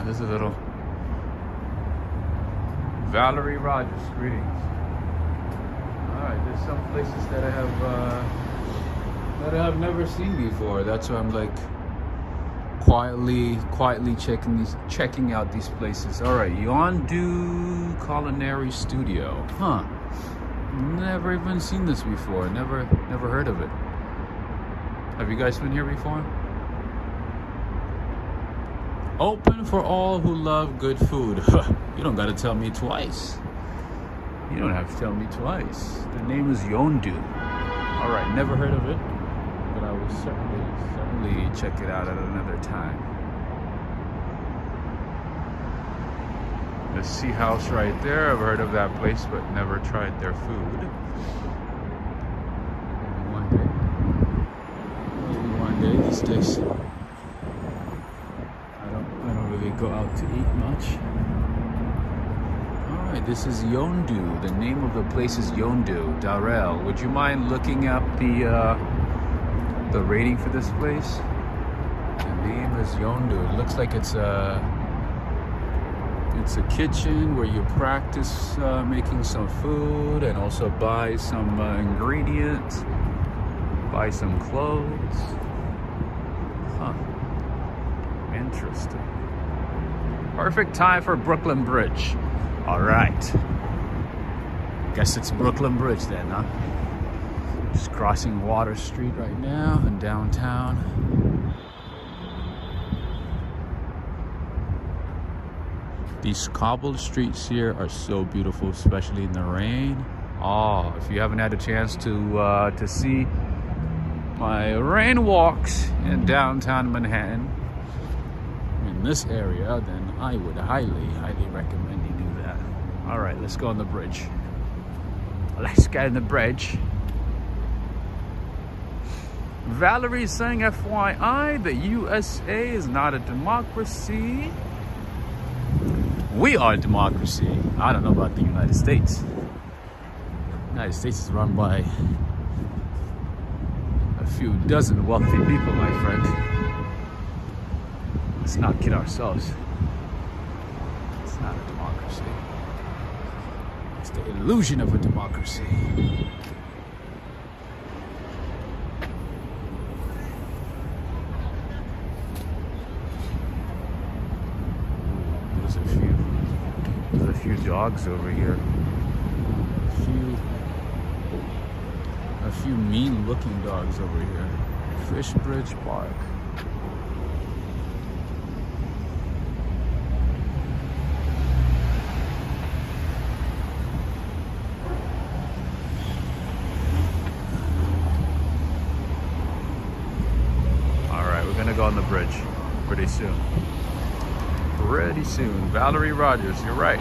There's a little Valerie Rogers, greetings. Alright, there's some places that I have never seen before. That's why I'm like quietly checking out these places. Alright, Yondu Culinary Studio. Huh. Never even seen this before. Never heard of it. Have you guys been here before? Open for all who love good food. You don't gotta tell me twice. You don't have to tell me twice. The name is Yondu. Alright, never heard of it, but I will certainly check it out at another time. The Sea House right there, I've heard of that place, but never tried their food. Maybe one day these days. Go out to eat much. Alright, this is Yondu. The name of the place is Yondu. Darrell, would you mind looking up the rating for this place? The name is Yondu. It looks like it's a kitchen where you practice making some food and also buy some ingredients, buy some clothes. Huh. Interesting. Perfect time for Brooklyn Bridge. All right. Guess it's Brooklyn Bridge then, huh? Just crossing Water Street right now in downtown. These cobbled streets here are so beautiful, especially in the rain. Oh, if you haven't had a chance to see my rain walks in downtown Manhattan, in this area, then I would highly recommend you do that. All right, let's go on the bridge. Let's get on the bridge. Valerie's saying, FYI, the USA is not a democracy. We are a democracy. I don't know about the United States. The United States is run by a few dozen wealthy people, my friend. Let's not kid ourselves. It's not a democracy. It's the illusion of a democracy. There's a few dogs over here. A few mean-looking dogs over here. Fishbridge Park. Go on the bridge pretty soon. Valerie Rogers, you're right.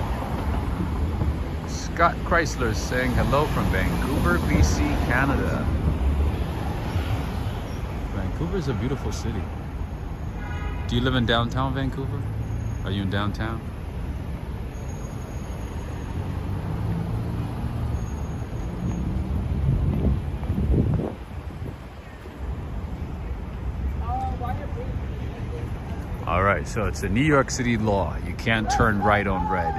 Scott Chrysler is saying hello from Vancouver, BC, Canada. Vancouver is a beautiful city. Do you live in downtown Vancouver? Are you in downtown? All right, so it's a New York City law. You can't turn right on red.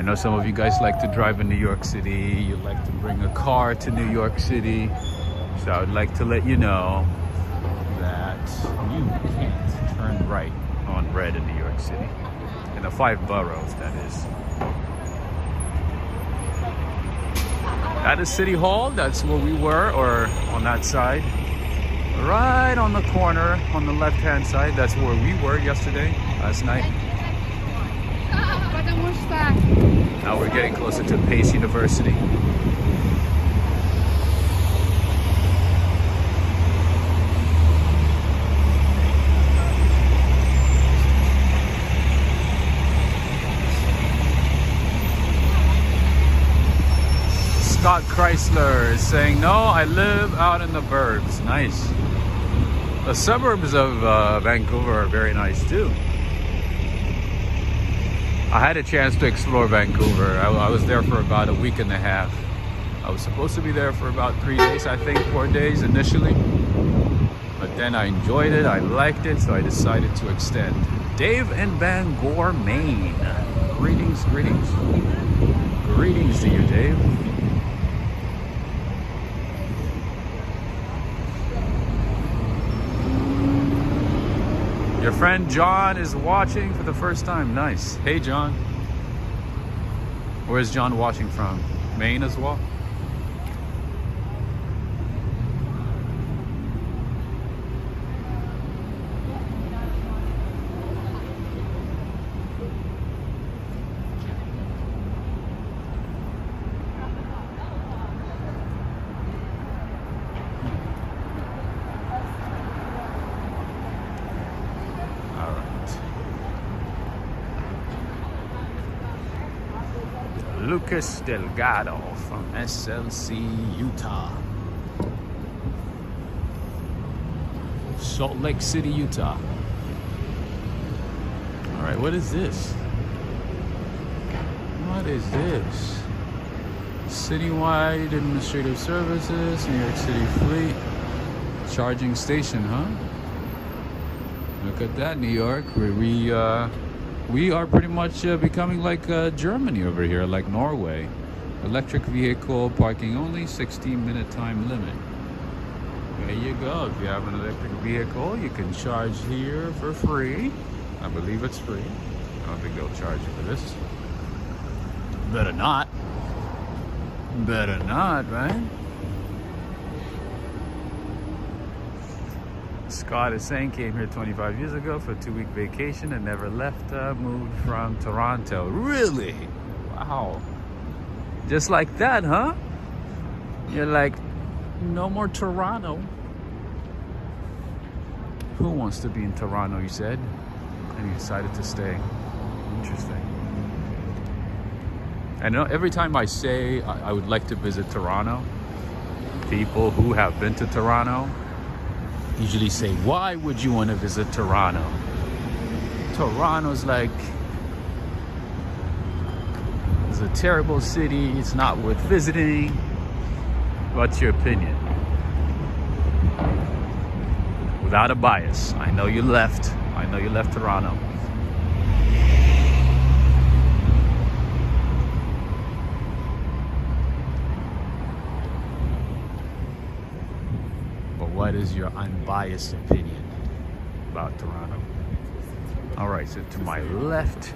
I know some of you guys like to drive in New York City. You like to bring a car to New York City. So I would like to let you know that you can't turn right on red in New York City. In the 5 boroughs, that is. That is City Hall. That's where we were, or on that side. Right on the corner, on the left-hand side. That's where we were yesterday, last night. Now we're getting closer to Pace University. Scott Chrysler is saying, no, I live out in the burbs. Nice. The suburbs of Vancouver are very nice too. I had a chance to explore Vancouver. I was there for about a week and a half. I was supposed to be there for about 3 days, I think 4 days initially. But then I enjoyed it, I liked it, so I decided to extend. Dave in Bangor, Maine. Greetings, greetings. Greetings to you, Dave. Your friend John is watching for the first time. Nice. Hey, John. Where's John watching from? Maine as well? Lucas Delgado from SLC, Utah. Salt Lake City, Utah. All right, what is this? What is this? Citywide Administrative Services, New York City Fleet. Charging station, huh? Look at that, New York, where we are pretty much becoming like Germany over here, like Norway. Electric vehicle parking only, 16-minute time limit. There you go. If you have an electric vehicle, you can charge here for free. I believe it's free. I don't think they'll charge you for this. Better not. Better not, right? Scott is saying, came here 25 years ago for a 2-week vacation and never left, moved from Toronto. Really? Wow. Just like that, huh? You're like, no more Toronto. Who wants to be in Toronto, you said? And you decided to stay. Interesting. And every time I say I would like to visit Toronto, people who have been to Toronto usually say, why would you want to visit Toronto? Toronto's like, it's a terrible city, it's not worth visiting. What's your opinion? Without a bias. I know you left Toronto. What is your unbiased opinion about Toronto? All right, so to my left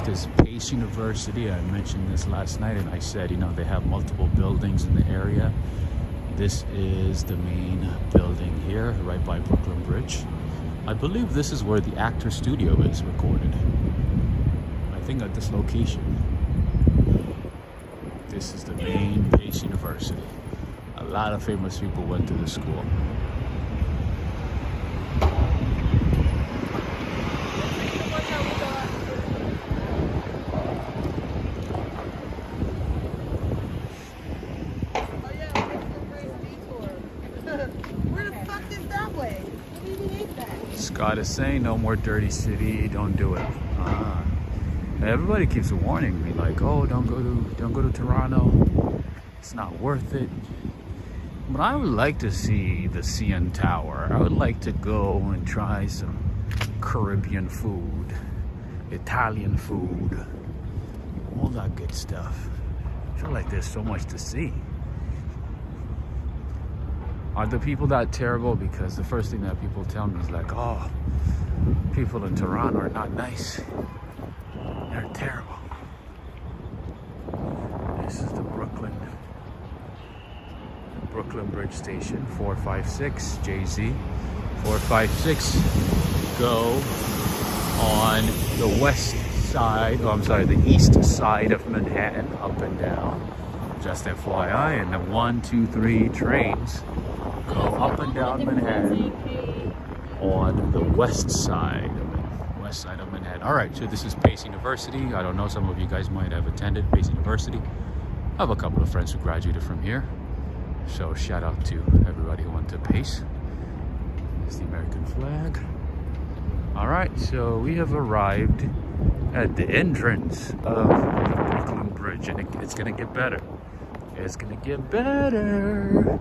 is Pace University. I mentioned this last night and I said, they have multiple buildings in the area. This is the main building here, right by Brooklyn Bridge. I believe this is where the actor studio is recorded. I think at this location. This is the main Pace University. A lot of famous people went to the school. Scott is saying, no more dirty city, don't do it. Everybody keeps warning me, like, oh, don't go to Toronto. It's not worth it. But I would like to see the CN Tower. I would like to go and try some Caribbean food, Italian food. all that good stuff. I feel like there's so much to see. Are the people that terrible? Because the first thing that people tell me is like, oh, people in Toronto are not nice. They're terrible. This is the Brooklyn Bridge Station, 456 JZ. 456 go on the west side, oh I'm sorry, the east side of Manhattan, up and down. Just FYI, and the 1, 2, 3 trains go up and down Manhattan on the west side of Manhattan. All right, so this is Pace University. I don't know, some of you guys might have attended Pace University. I have a couple of friends who graduated from here. So shout out to everybody who went to Pace. There's the American flag. All right, so we have arrived at the entrance of the Brooklyn Bridge, and it's gonna get better. It's gonna get better.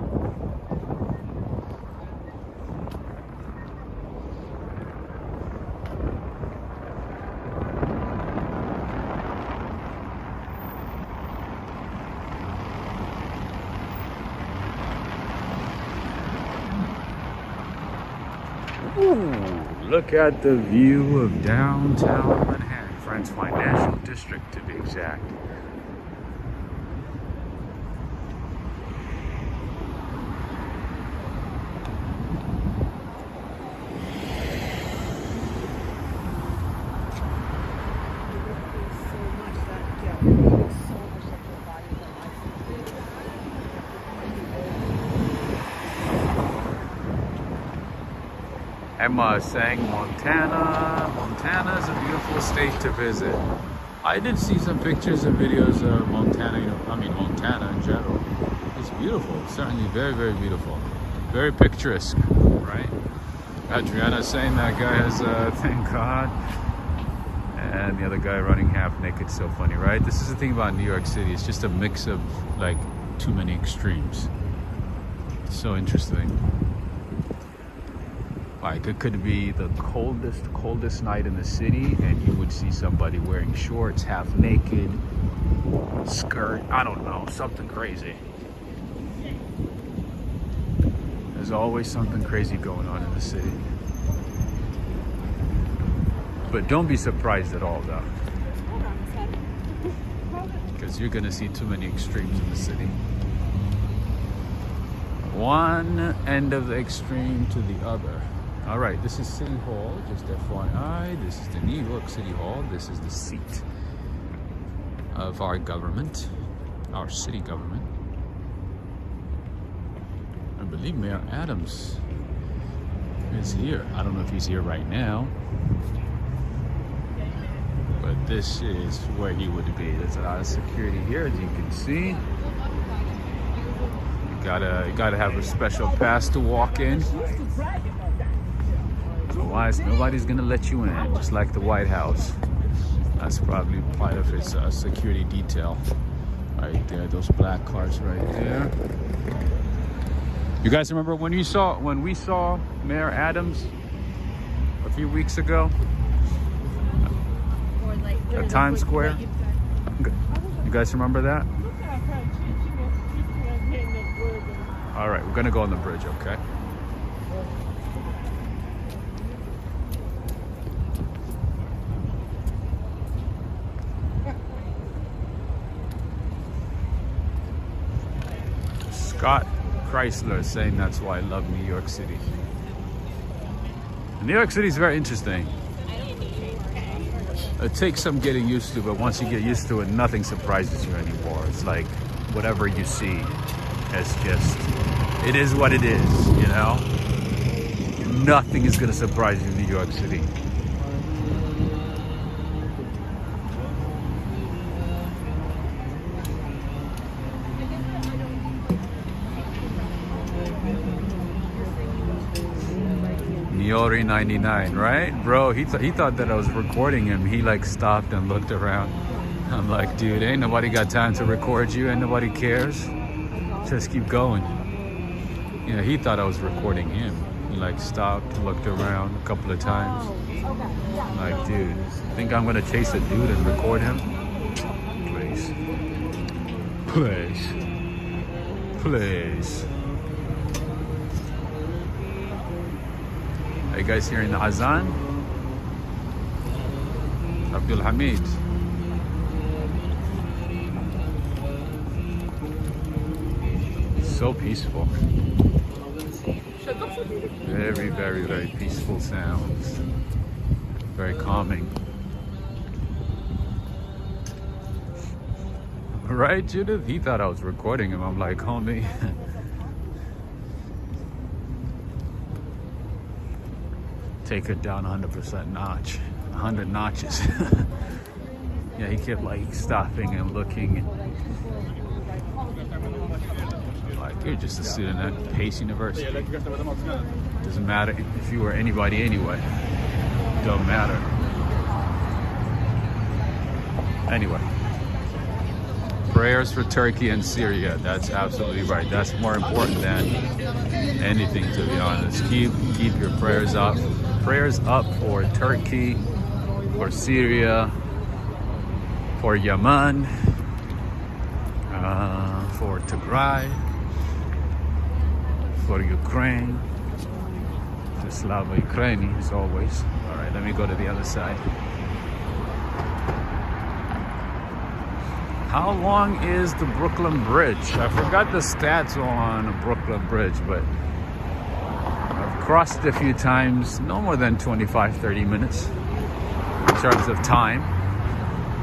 Ooh, look at the view of downtown Manhattan, Friends Financial District to be exact. Emma is saying Montana is a beautiful state to visit. I did see some pictures and videos of Montana, Montana in general. It's beautiful, certainly very, very beautiful. Very picturesque, right? Adriana saying that guy has, thank God. And the other guy running half naked, so funny, right? This is the thing about New York City. It's just a mix of, like, too many extremes. It's so interesting. Like, it could be the coldest night in the city, and you would see somebody wearing shorts, half naked, skirt, I don't know, something crazy. There's always something crazy going on in the city. But don't be surprised at all, though. Because you're gonna see too many extremes in the city. One end of the extreme to the other. All right, this is City Hall, just FYI. This is the New York City Hall. This is the seat of our government, our city government. I believe Mayor Adams is here. I don't know if he's here right now, but this is where he would be. There's a lot of security here, as you can see. You gotta have a special pass to walk in. Otherwise, nobody's gonna let you in, just like the White House. That's probably part of its security detail. Right there, those black cars right there. You guys remember when we saw Mayor Adams a few weeks ago at Times Square? You guys remember that? All right, we're gonna go on the bridge, okay? Scott Chrysler is saying that's why I love New York City. New York City is very interesting. It takes some getting used to, but once you get used to it, nothing surprises you anymore. It's like whatever you see, it is what it is, you know? Nothing is gonna surprise you in New York City. Yori 99, right? Bro, he thought that I was recording him. He like stopped and looked around. I'm like, dude, ain't nobody got time to record you, and nobody cares. Just keep going. Yeah, he thought I was recording him. He like stopped, looked around a couple of times. I'm like, dude, think I'm gonna chase a dude and record him? Please. Please. Are you guys hearing the azan? Abdul Hamid. So peaceful. Very, very, very peaceful sounds. Very calming. Right, Judith? He thought I was recording him. I'm like, homie. Take it down 100% notch. 100 notches. Yeah, he kept like stopping and looking. Like, you're just a student at Pace University. Doesn't matter if you were anybody anyway. Don't matter. Anyway. Prayers for Turkey and Syria. That's absolutely right. That's more important than anything, to be honest. Keep your prayers up. Prayers up for Turkey, for Syria, for Yemen, for Tigray, for Ukraine. To Slava Ukraini, as always. All right, let me go to the other side. How long is the Brooklyn Bridge? I forgot the stats on the Brooklyn Bridge, but I've crossed a few times, no more than 25-30 minutes in terms of time.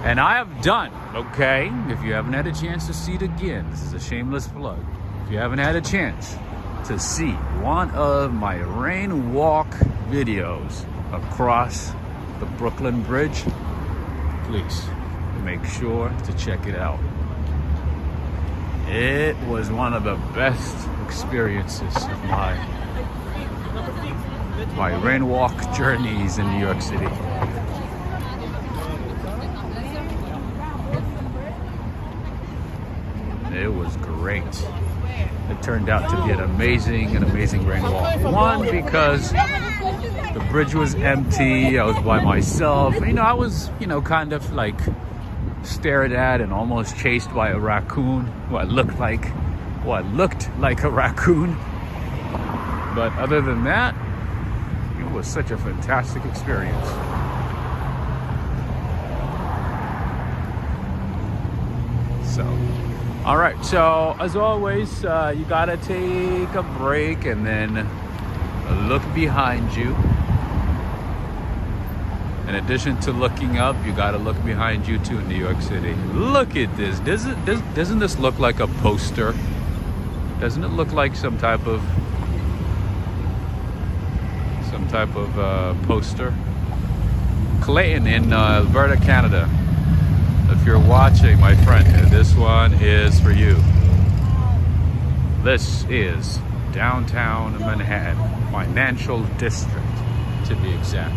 And I have done, okay? If you haven't had a chance to see it again, this is a shameless plug. If you haven't had a chance to see one of my rain walk videos across the Brooklyn Bridge, please make sure to check it out. It was one of the best experiences of my rain walk journeys in New York City. It was great. It turned out to be an amazing rain walk. One, because the bridge was empty. I was by myself. You know, I was, kind of like stared at and almost chased by a raccoon. What looked like a raccoon. But other than that, it was such a fantastic experience. So, all right. So as always, you gotta take a break and then look behind you. In addition to looking up, you gotta look behind you too in New York City. Look at this. Doesn't this look like a poster? Doesn't it look like some type of poster? Clayton in Alberta, Canada. If you're watching, my friend, this one is for you. This is downtown Manhattan, financial district to be exact.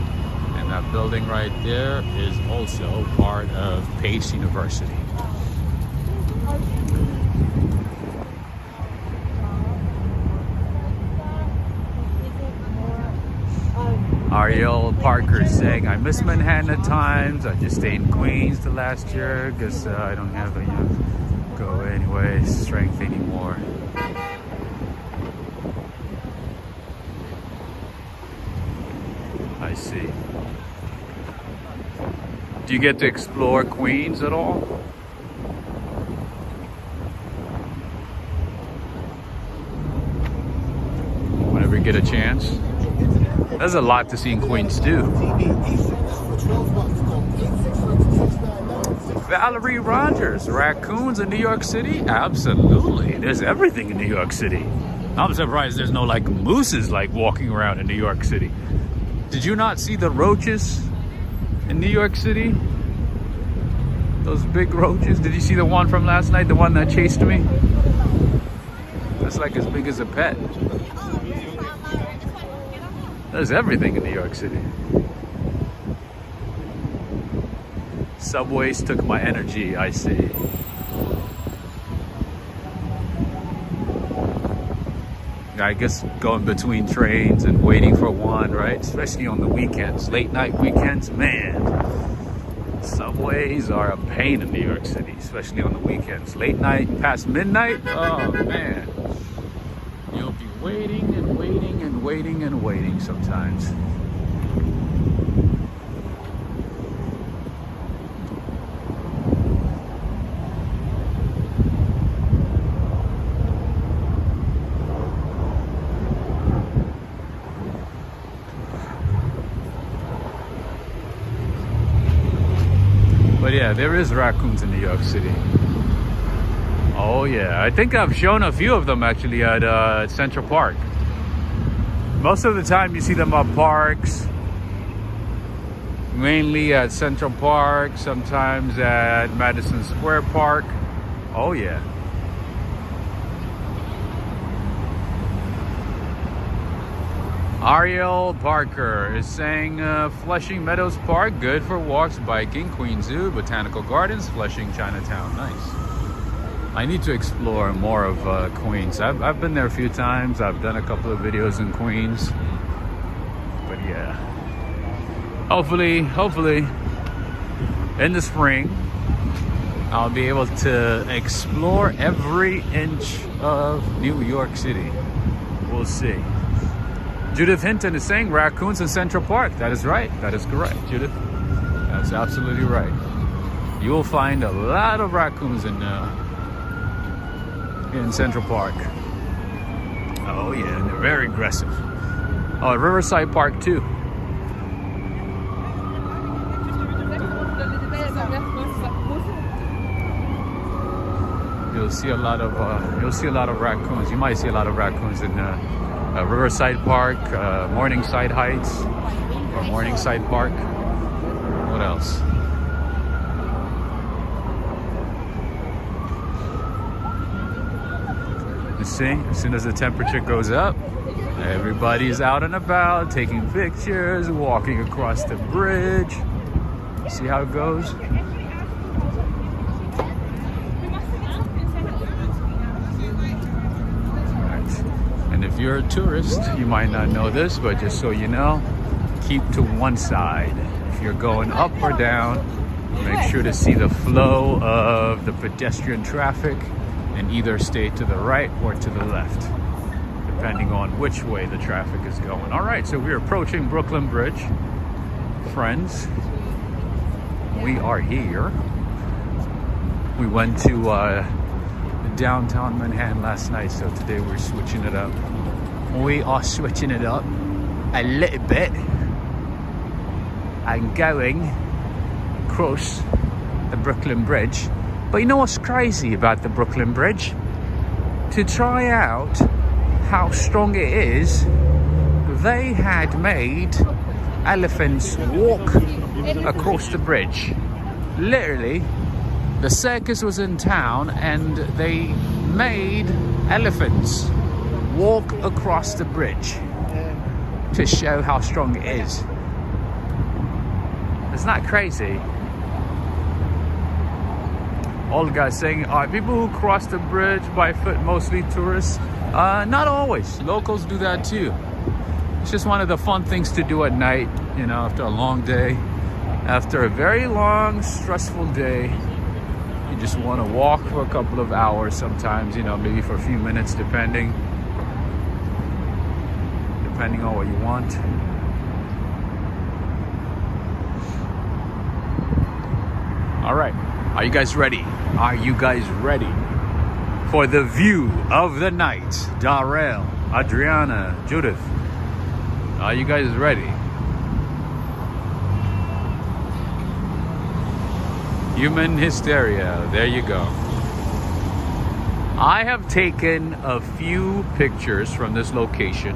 That building right there is also part of Pace University. Ariel Parker saying, I miss Manhattan at times. I just stayed in Queens the last year because I don't have enough go anyway strength anymore. I see. Do you get to explore Queens at all? Whenever you get a chance? There's a lot to see in Queens too. Valerie Rogers, raccoons in New York City? Absolutely. There's everything in New York City. I'm surprised there's no like mooses like walking around in New York City. Did you not see the roaches in New York City? Those big roaches. Did you see the one from last night? The one that chased me? That's like as big as a pet. There's everything in New York City. Subways took my energy, I see. I guess going between trains and waiting for one, right? Especially on the weekends, late night weekends, man. Subways are a pain in New York City, especially on the weekends. Late night, past midnight, oh man. You'll be waiting and waiting and waiting and waiting sometimes. But yeah, there is raccoons in New York City. Oh yeah, I think I've shown a few of them actually at Central Park. Most of the time you see them at parks, mainly at Central Park, sometimes at Madison Square Park. Oh yeah. Ariel Parker is saying Flushing Meadows Park, good for walks, biking, Queen Zoo, Botanical Gardens, Flushing, Chinatown. Nice. I need to explore more of Queens. I've been there a few times. I've done a couple of videos in Queens. But yeah. Hopefully, in the spring, I'll be able to explore every inch of New York City. We'll see. Judith Hinton is saying raccoons in Central Park. That is right. That is correct, Judith. That's absolutely right. You will find a lot of raccoons in Central Park. Oh yeah, and they're very aggressive. Oh, Riverside Park too. You'll see a lot of raccoons. You might see a lot of raccoons in Riverside Park, Morningside Heights, or Morningside Park. What else? You see, as soon as the temperature goes up, everybody's out and about, taking pictures, walking across the bridge. See how it goes? And if you're a tourist, you might not know this, but just so you know, keep to one side. If you're going up or down, make sure to see the flow of the pedestrian traffic and either stay to the right or to the left, depending on which way the traffic is going. All right, so we're approaching Brooklyn Bridge. Friends, we are here. We went to downtown Manhattan last night, so today we're switching it up. We are switching it up a little bit and going across the Brooklyn Bridge. But you know what's crazy about the Brooklyn Bridge? To try out how strong it is, they had made elephants walk across the bridge. Literally, the circus was in town and they made elephants walk across the bridge to show how strong it is. Isn't that crazy? Olga saying, are people who cross the bridge by foot mostly tourists? Not always. Locals do that too. It's just one of the fun things to do at night, you know, after a long day. After a very long, stressful day, you just want to walk for a couple of hours sometimes, you know, maybe for a few minutes, depending on what you want. All right, are you guys ready? Are you guys ready for the view of the night? Darrell, Adriana, Judith, are you guys ready? Human hysteria, there you go. I have taken a few pictures from this location.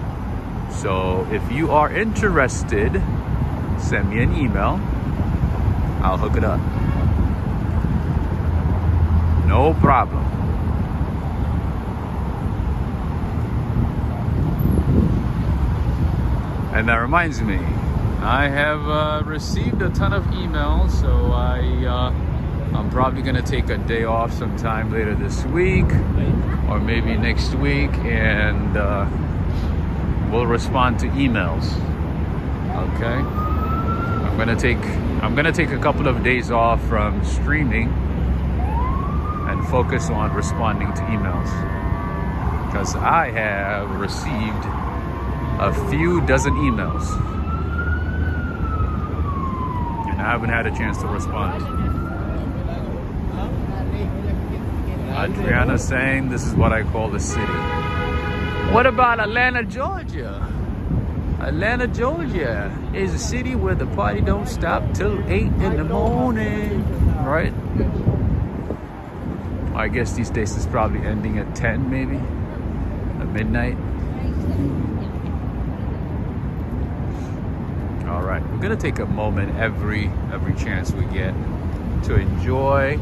So if you are interested, send me an email. I'll hook it up. No problem. And that reminds me, I have received a ton of emails, so I'm probably gonna take a day off sometime later this week or maybe next week, and we'll respond to emails. Okay? A I'm gonna take a couple of days off from streaming and focus on responding to emails, because I have received a few dozen emails and I haven't had a chance to respond. Adriana saying this is what I call the city. What about Atlanta, Georgia? Atlanta, Georgia is a city where the party don't stop till 8 in the morning, right? I guess these days it's probably ending at 10 maybe, at midnight. All right, we're gonna take a moment every chance we get to enjoy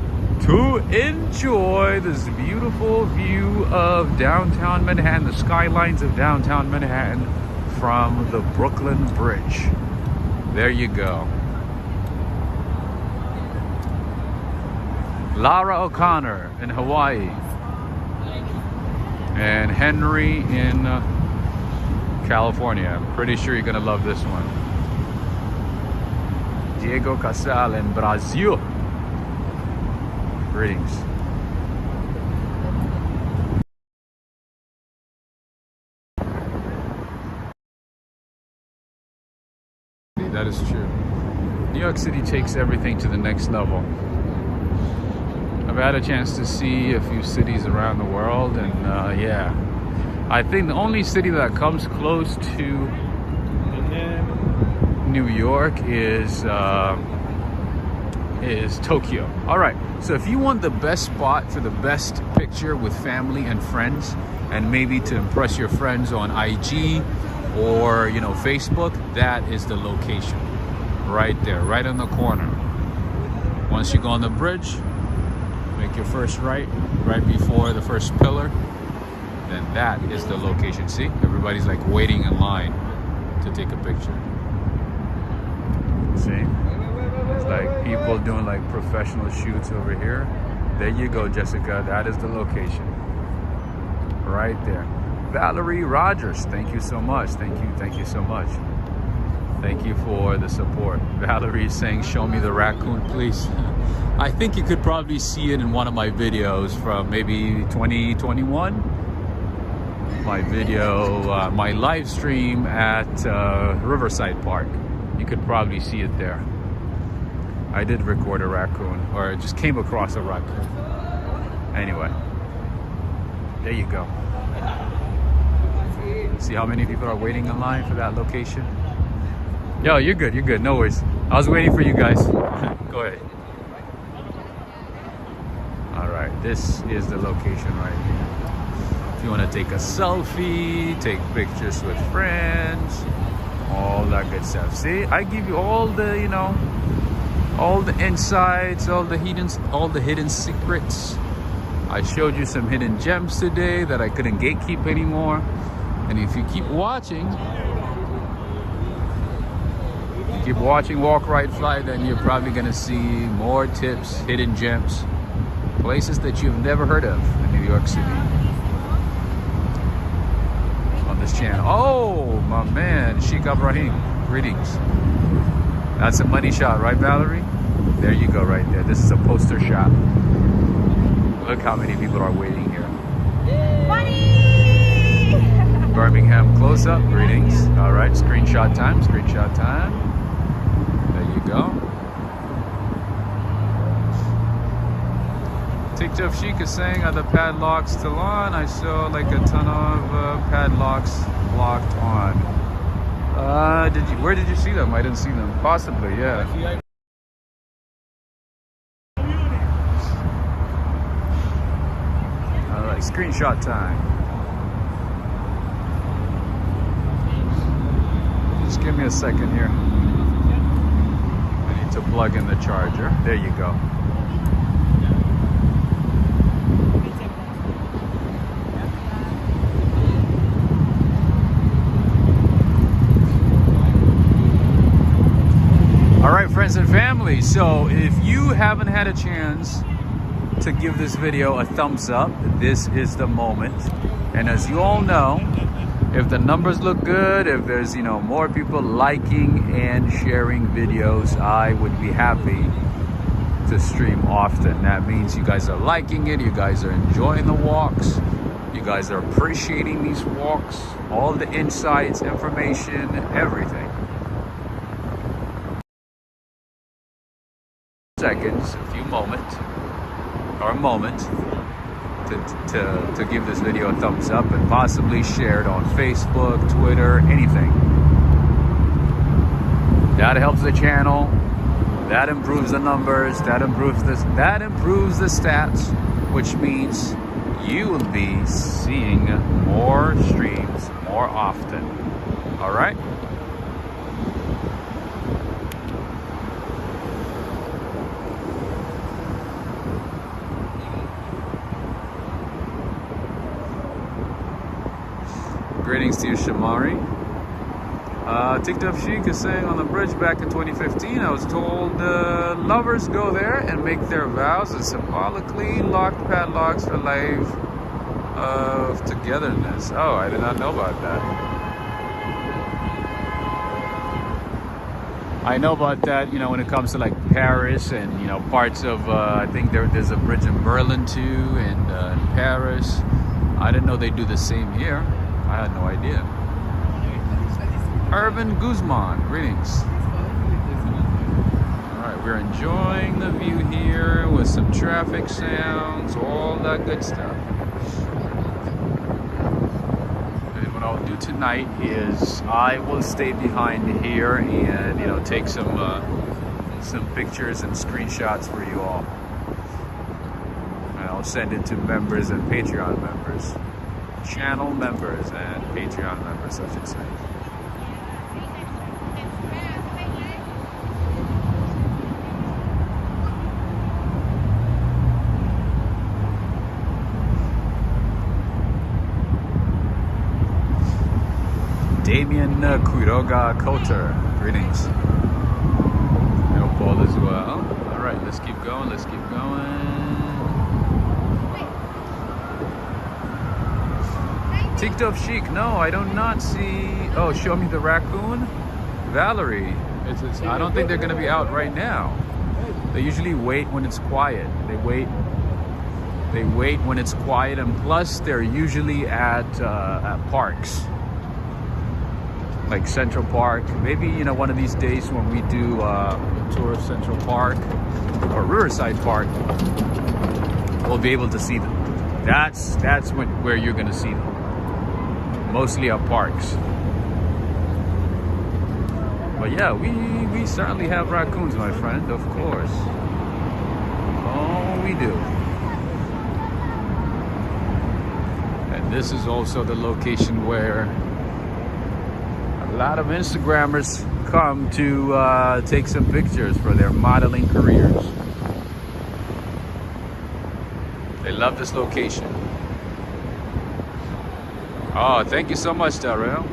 this beautiful view of downtown Manhattan, the skylines of downtown Manhattan from the Brooklyn Bridge. There you go. Lara O'Connor in Hawaii and Henry in California. I'm pretty sure you're gonna love this one. Diego Casal in Brazil. Greetings. That is true. New York City takes everything to the next level. I've had a chance to see a few cities around the world, and yeah, I think the only city that comes close to New York is Tokyo. All right, so if you want the best spot for the best picture with family and friends, and maybe to impress your friends on IG or Facebook, that is the location right there, right on the corner. Once you go on the bridge, make your first right before the first pillar, then that is the location. See, everybody's like waiting in line to take a picture. See, it's like people doing like professional shoots over here. There you go, Jessica, that is the location right there. Valerie Rogers, thank you so much. Thank you so much. Thank you for the support. Valerie is saying, show me the raccoon, please. I think you could probably see it in one of my videos from maybe 2021. My video, my live stream at Riverside Park. You could probably see it there. I did record a raccoon, or just came across a raccoon. Anyway, there you go. See how many people are waiting in line for that location? Yo, you're good, no worries. I was waiting for you guys. Go ahead. All right, this is the location right here. If you want to take a selfie, take pictures with friends, all that good stuff. See, I give you all the, all the insights, all the hidden secrets. I showed you some hidden gems today that I couldn't gatekeep anymore. And if you keep watching, Walk, Ride, Fly, then you're probably gonna see more tips, hidden gems, places that you've never heard of in New York City on this channel. Oh, my man, Sheikh Ibrahim, greetings. That's a money shot, right, Valerie? There you go, right there. This is a poster shot. Look how many people are waiting here. Money! Birmingham close-up, greetings. All right, screenshot time. There you go. TikTok Chic is saying, are the padlocks still on? I saw like a ton of padlocks locked on. Where did you see them? I didn't see them. Possibly, yeah. All right, screenshot time. Just give me a second here. I need to plug in the charger. There you go. All right, friends and family. So if you haven't had a chance to give this video a thumbs up, this is the moment. And as you all know, If the numbers look good, if there's, you know, more people liking and sharing videos, I would be happy to stream often. That means you guys are liking it, you guys are enjoying the walks, you guys are appreciating these walks, all the insights, information, everything. Seconds, a few moments, or a moment to give this video a thumbs up and possibly share it on Facebook, Twitter, anything. That helps the channel. That improves the numbers. That improves the stats, which means you will be seeing more streams more often. All right. Greetings to you, Shamari. TikTok Sheik is saying on the bridge back in 2015, I was told lovers go there and make their vows and symbolically lock padlocks for life of togetherness. Oh, I did not know about that. I know about that, you know, when it comes to like Paris and, you know, parts of, I think there's a bridge in Berlin too, and in Paris. I didn't know they do the same here. I had no idea. Irvin Guzman, greetings. Alright, we're enjoying the view here with some traffic sounds, all that good stuff. And what I'll do tonight is I will stay behind here and, you know, take some pictures and screenshots for you all. And I'll send it to members and Patreon members. Channel members and Patreon members, I should say. Damien Quiroga Coulter, greetings. I hope all is well. All right, let's keep going. Let's keep going. TikTok Chic, no, I do not see. Oh, show me the raccoon. Valerie, I don't think they're gonna be out right now. They usually wait when it's quiet. They wait when it's quiet, and plus they're usually at parks, like Central Park. Maybe, you know, one of these days when we do a tour of Central Park or Riverside Park, we'll be able to see them. That's where you're gonna see them. Mostly at parks. But yeah, we certainly have raccoons, my friend, of course. Oh, we do. And this is also the location where a lot of Instagrammers come to take some pictures for their modeling careers. They love this location. Oh, thank you so much, Darrell.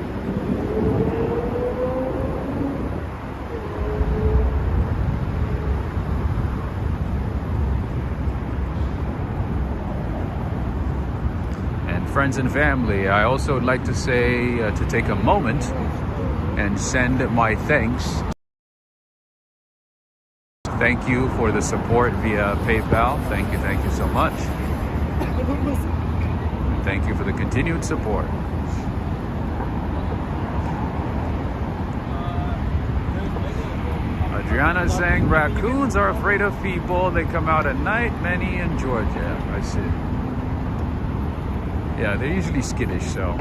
And friends and family, I also would like to say, to take a moment and send my thanks. Thank you for the support via PayPal. Thank you so much. Thank you for the continued support. Adriana is saying raccoons are afraid of people. They come out at night, many in Georgia. I see. Yeah, they're usually skittish, so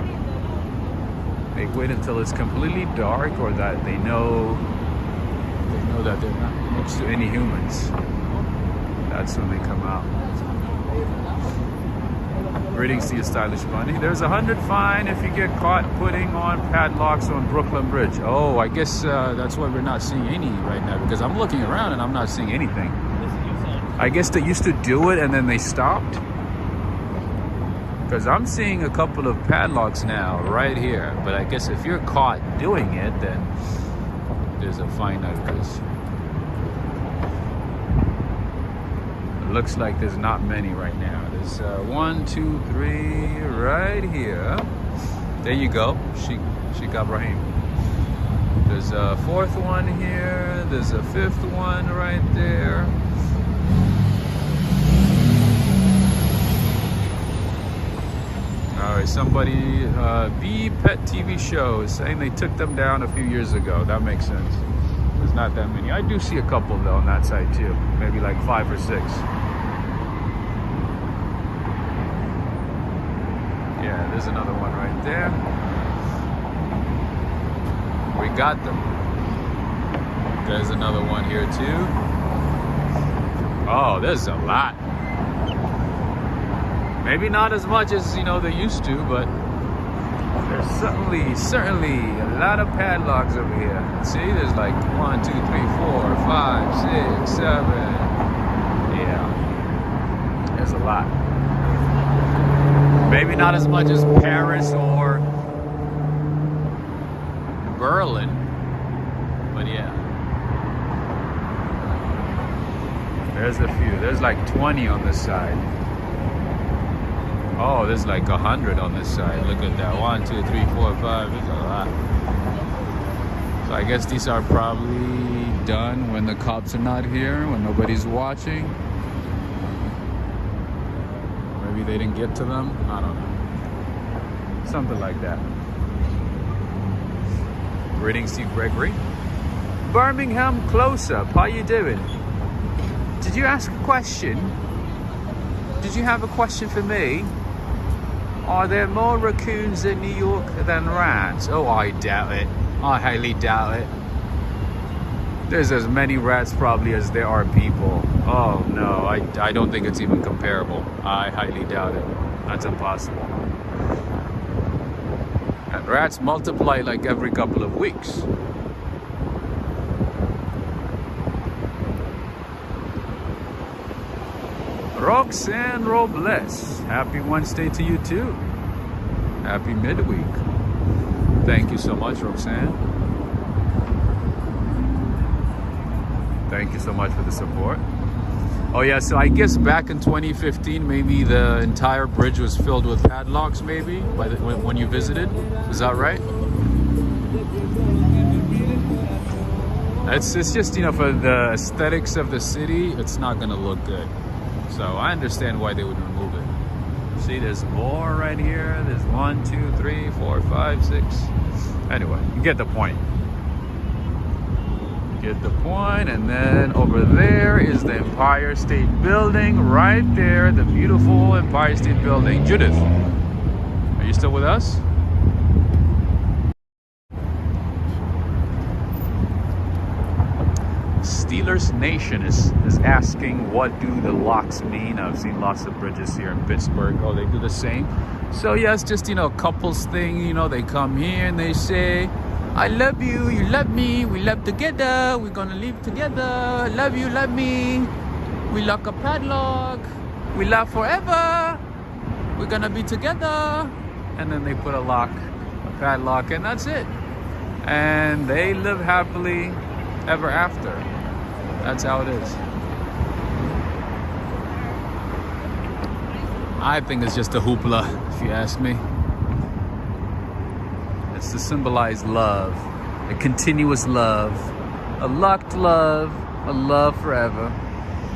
they wait until it's completely dark or that they know that they're not next to any humans. That's when they come out. Greetings to you, stylish bunny. There's a 100 fine if you get caught putting on padlocks on Brooklyn Bridge. Oh, I guess that's why we're not seeing any right now, because I'm looking around and I'm not seeing anything. I guess they used to do it and then they stopped. Because I'm seeing a couple of padlocks now right here. But I guess if you're caught doing it, then there's a fine, I guess. It looks like there's not many right now. There's 1, 2, 3 right here. There you go. Sheikh Ibrahim. There's a fourth one here. There's a fifth one right there. All right, somebody, B Pet TV Show is saying they took them down a few years ago. That makes sense. There's not that many. I do see a couple though on that side too. Maybe like 5 or 6. Yeah, there's another one right there. We got them. There's another one here too. Oh, there's a lot. Maybe not as much as, you know, they used to, but there's certainly a lot of padlocks over here. See, there's like 1, 2, 3, 4, 5, 6, 7. Yeah, there's a lot. Maybe not as much as Paris or Berlin, but yeah. There's a few. There's like 20 on this side. Oh, there's like 100 on this side. Look at that. 1, 2, 3, 4, 5. There's a lot. So I guess these are probably done when the cops are not here, when nobody's watching. Maybe they didn't get to them. I don't know. Something like that. Greetings, Steve Gregory. Birmingham close-up. How you doing? Did you ask a question? Did you have a question for me? Are there more raccoons in New York than rats? Oh, I doubt it. I highly doubt it. There's as many rats probably as there are people. Oh no, I don't think it's even comparable. I highly doubt it. That's impossible. And rats multiply like every couple of weeks. Roxanne Robles, happy Wednesday to you too. Happy midweek. Thank you so much, Roxanne. Thank you so much for the support. Oh yeah, so I guess back in 2015, maybe the entire bridge was filled with padlocks, maybe, when you visited. Is that right? It's just, you know, for the aesthetics of the city, it's not gonna look good. So I understand why they would remove it. See, there's more right here. There's 1, 2, 3, 4, 5, 6. Anyway, you get the point. Get the point. And then over there is the Empire State Building. Right there, the beautiful Empire State Building. Judith, are you still with us? Steelers Nation is asking, what do the locks mean? I've seen lots of bridges here in Pittsburgh. Oh, they do the same. So yeah, it's just, you know, couples thing. You know, they come here and they say, I love you, you love me, we love together, we're gonna live together, love you, love me, we lock a padlock, we love forever, we're gonna be together. And then they put a lock, a padlock, and that's it. And they live happily ever after. That's how it is. I think it's just a hoopla, if you ask me. It's to symbolize love, a continuous love, a locked love, a love forever.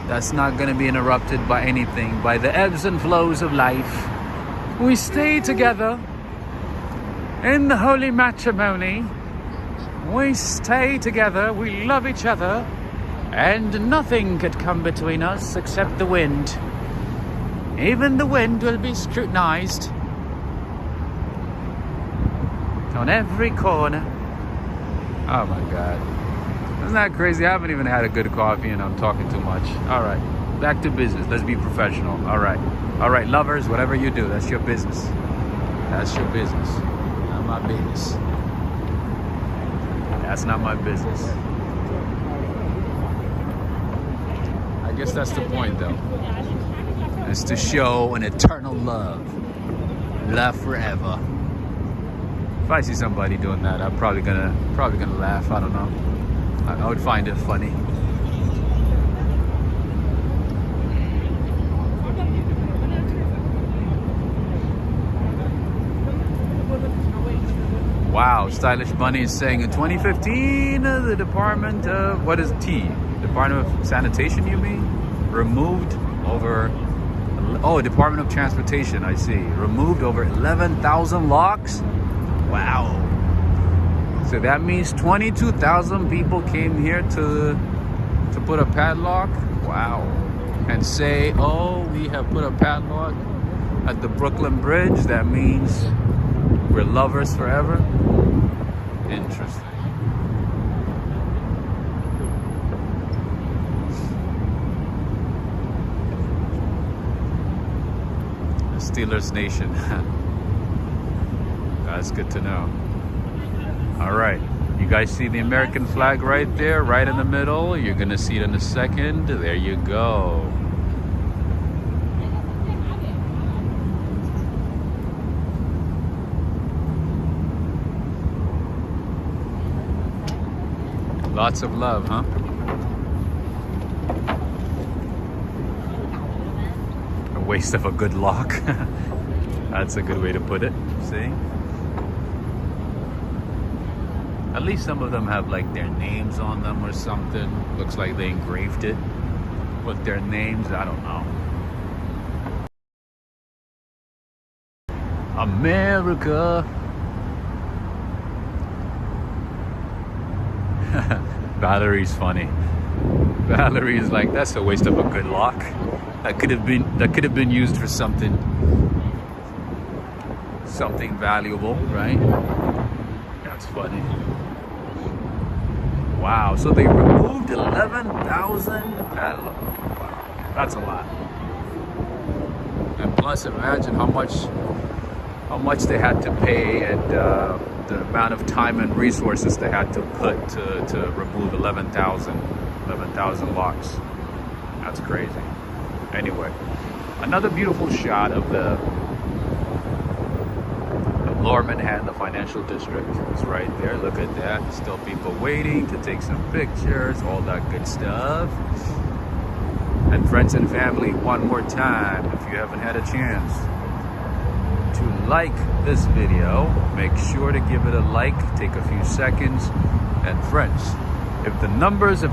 That's not going to be interrupted by anything, by the ebbs and flows of life. We stay together in the holy matrimony. We stay together, we love each other, and nothing could come between us except the wind. Even the wind will be scrutinized on every corner. Oh my God. Isn't that crazy? I haven't even had a good coffee and I'm talking too much. All right, back to business. Let's be professional. All right, lovers, whatever you do, that's your business. That's your business, not my business. That's not my business. I guess that's the point, though. It's to show an eternal love. Love forever. If I see somebody doing that, I'm probably gonna laugh. I don't know. I would find it funny. Wow, Stylish Bunny is saying in 2015, the Department of, what is T? Department of Sanitation, you mean? Removed over, oh, Department of Transportation, I see. Removed over 11,000 locks? Wow. So that means 22,000 people came here to put a padlock? Wow. And say, oh, we have put a padlock at the Brooklyn Bridge. That means we're lovers forever? Interesting. The Steelers Nation. That's good to know. All right. You guys see the American flag right there, right in the middle? You're gonna see it in a second. There you go. Lots of love, huh? A waste of a good lock. That's a good way to put it. See? At least some of them have like their names on them or something. Looks like they engraved it with their names. I don't know. America. Valerie's funny. Valerie's like, that's a waste of a good lock. That could have been used for something valuable, right? That's funny. Wow, so they removed 11,000 padlocks. Wow, that's a lot. And plus, imagine how much they had to pay and the amount of time and resources they had to put to remove 11,000 locks. That's crazy. Anyway, another beautiful shot of the Lower Manhattan, the financial district. It's right there. Look at that. Still people waiting to take some pictures, all that good stuff. And friends and family, one more time, if you haven't had a chance to like this video, make sure to give it a like. Take a few seconds. And friends, if the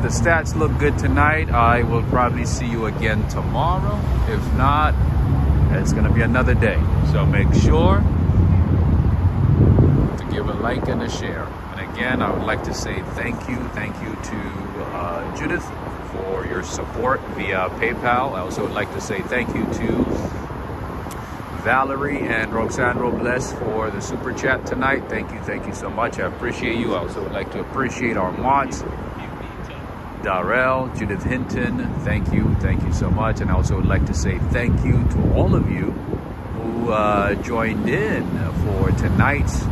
stats look good tonight, I will probably see you again tomorrow. If not, it's going to be another day. So make sure give a like and a share. And again, I would like to say thank you to Judith for your support via PayPal. I also would like to say thank you to Valerie and Roxanne Robles for the super chat tonight. Thank you so much. I appreciate you. I also would like to appreciate our mods, Darrell, Judith Hinton. Thank you so much. And I also would like to say thank you to all of you who joined in for tonight's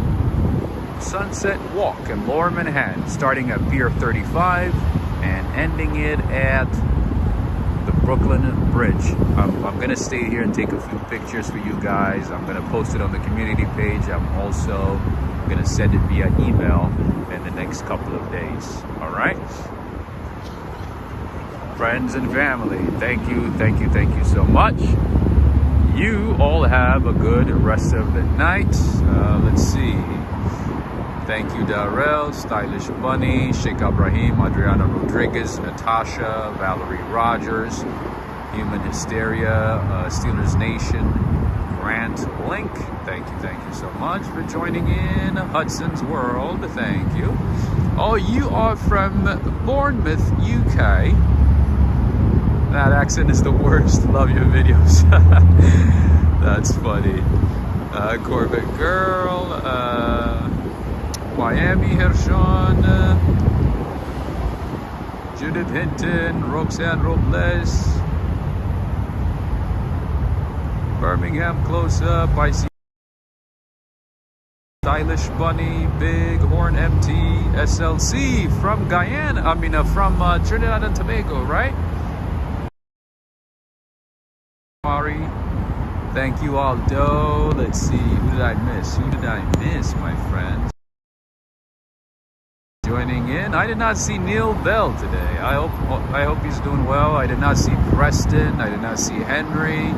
Sunset Walk in Lower Manhattan, starting at Pier 35 and ending it at the Brooklyn Bridge. I'm gonna stay here and take a few pictures for you guys. I'm gonna post it on the community page. I'm also gonna send it via email in the next couple of days. All right, friends and family, thank you so much. You all have a good rest of the night. Let's see. Thank you, Darrell, Stylish Bunny, Sheikh Ibrahim, Adriana Rodriguez, Natasha, Valerie Rogers, Human Hysteria, Steelers Nation, Grant Link. Thank you so much for joining in Hudson's World. Thank you. Oh, you are from Bournemouth, UK. That accent is the worst. Love your videos. That's funny. Corbett Girl, Miami Hershon, Judith Hinton, Roxanne Robles, Birmingham Close Up, I see Stylish Bunny, Big Horn MT, SLC from Guyana, from Trinidad and Tobago, right? Mari, thank you, Aldo. Let's see, who did I miss, my friends? Joining in. I did not see Neil Bell today. I hope he's doing well. I did not see Preston. I did not see Henry.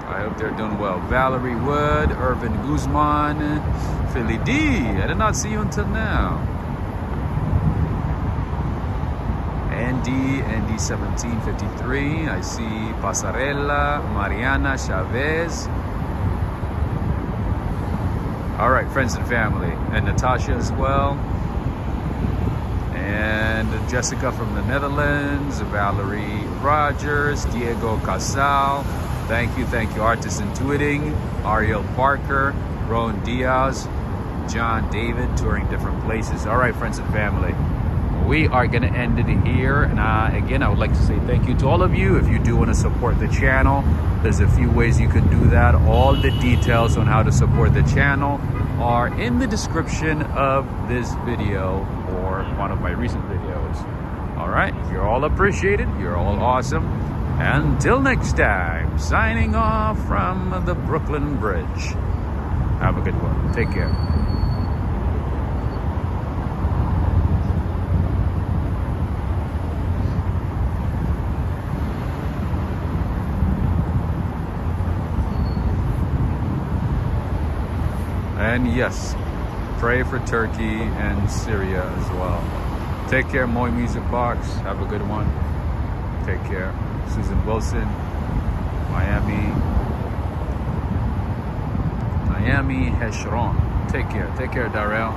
I hope Hope they're doing well. Valerie Wood, Irvin Guzman, Philly D. I did not see you until now. Andy 1753. I see Pasarela, Mariana Chavez. All right, friends and family, and Natasha as well. And Jessica from the Netherlands, Valerie Rogers, Diego Casal. Thank you, Artist Intuiting, Ariel Parker, Rowan Diaz, John David, touring different places. All right, friends and family, we are going to end it here. And again, I would like to say thank you to all of you. If you do want to support the channel, there's a few ways you can do that. All the details on how to support the channel are in the description of this video or one of my recent videos. All right, you're all appreciated. You're all awesome. Until next time, signing off from the Brooklyn Bridge. Have a good one. Take care. And yes, pray for Turkey and Syria as well. Take care, Moy Music Box. Have a good one. Take care. Susan Wilson, Miami Heshron. Take care, Darrell.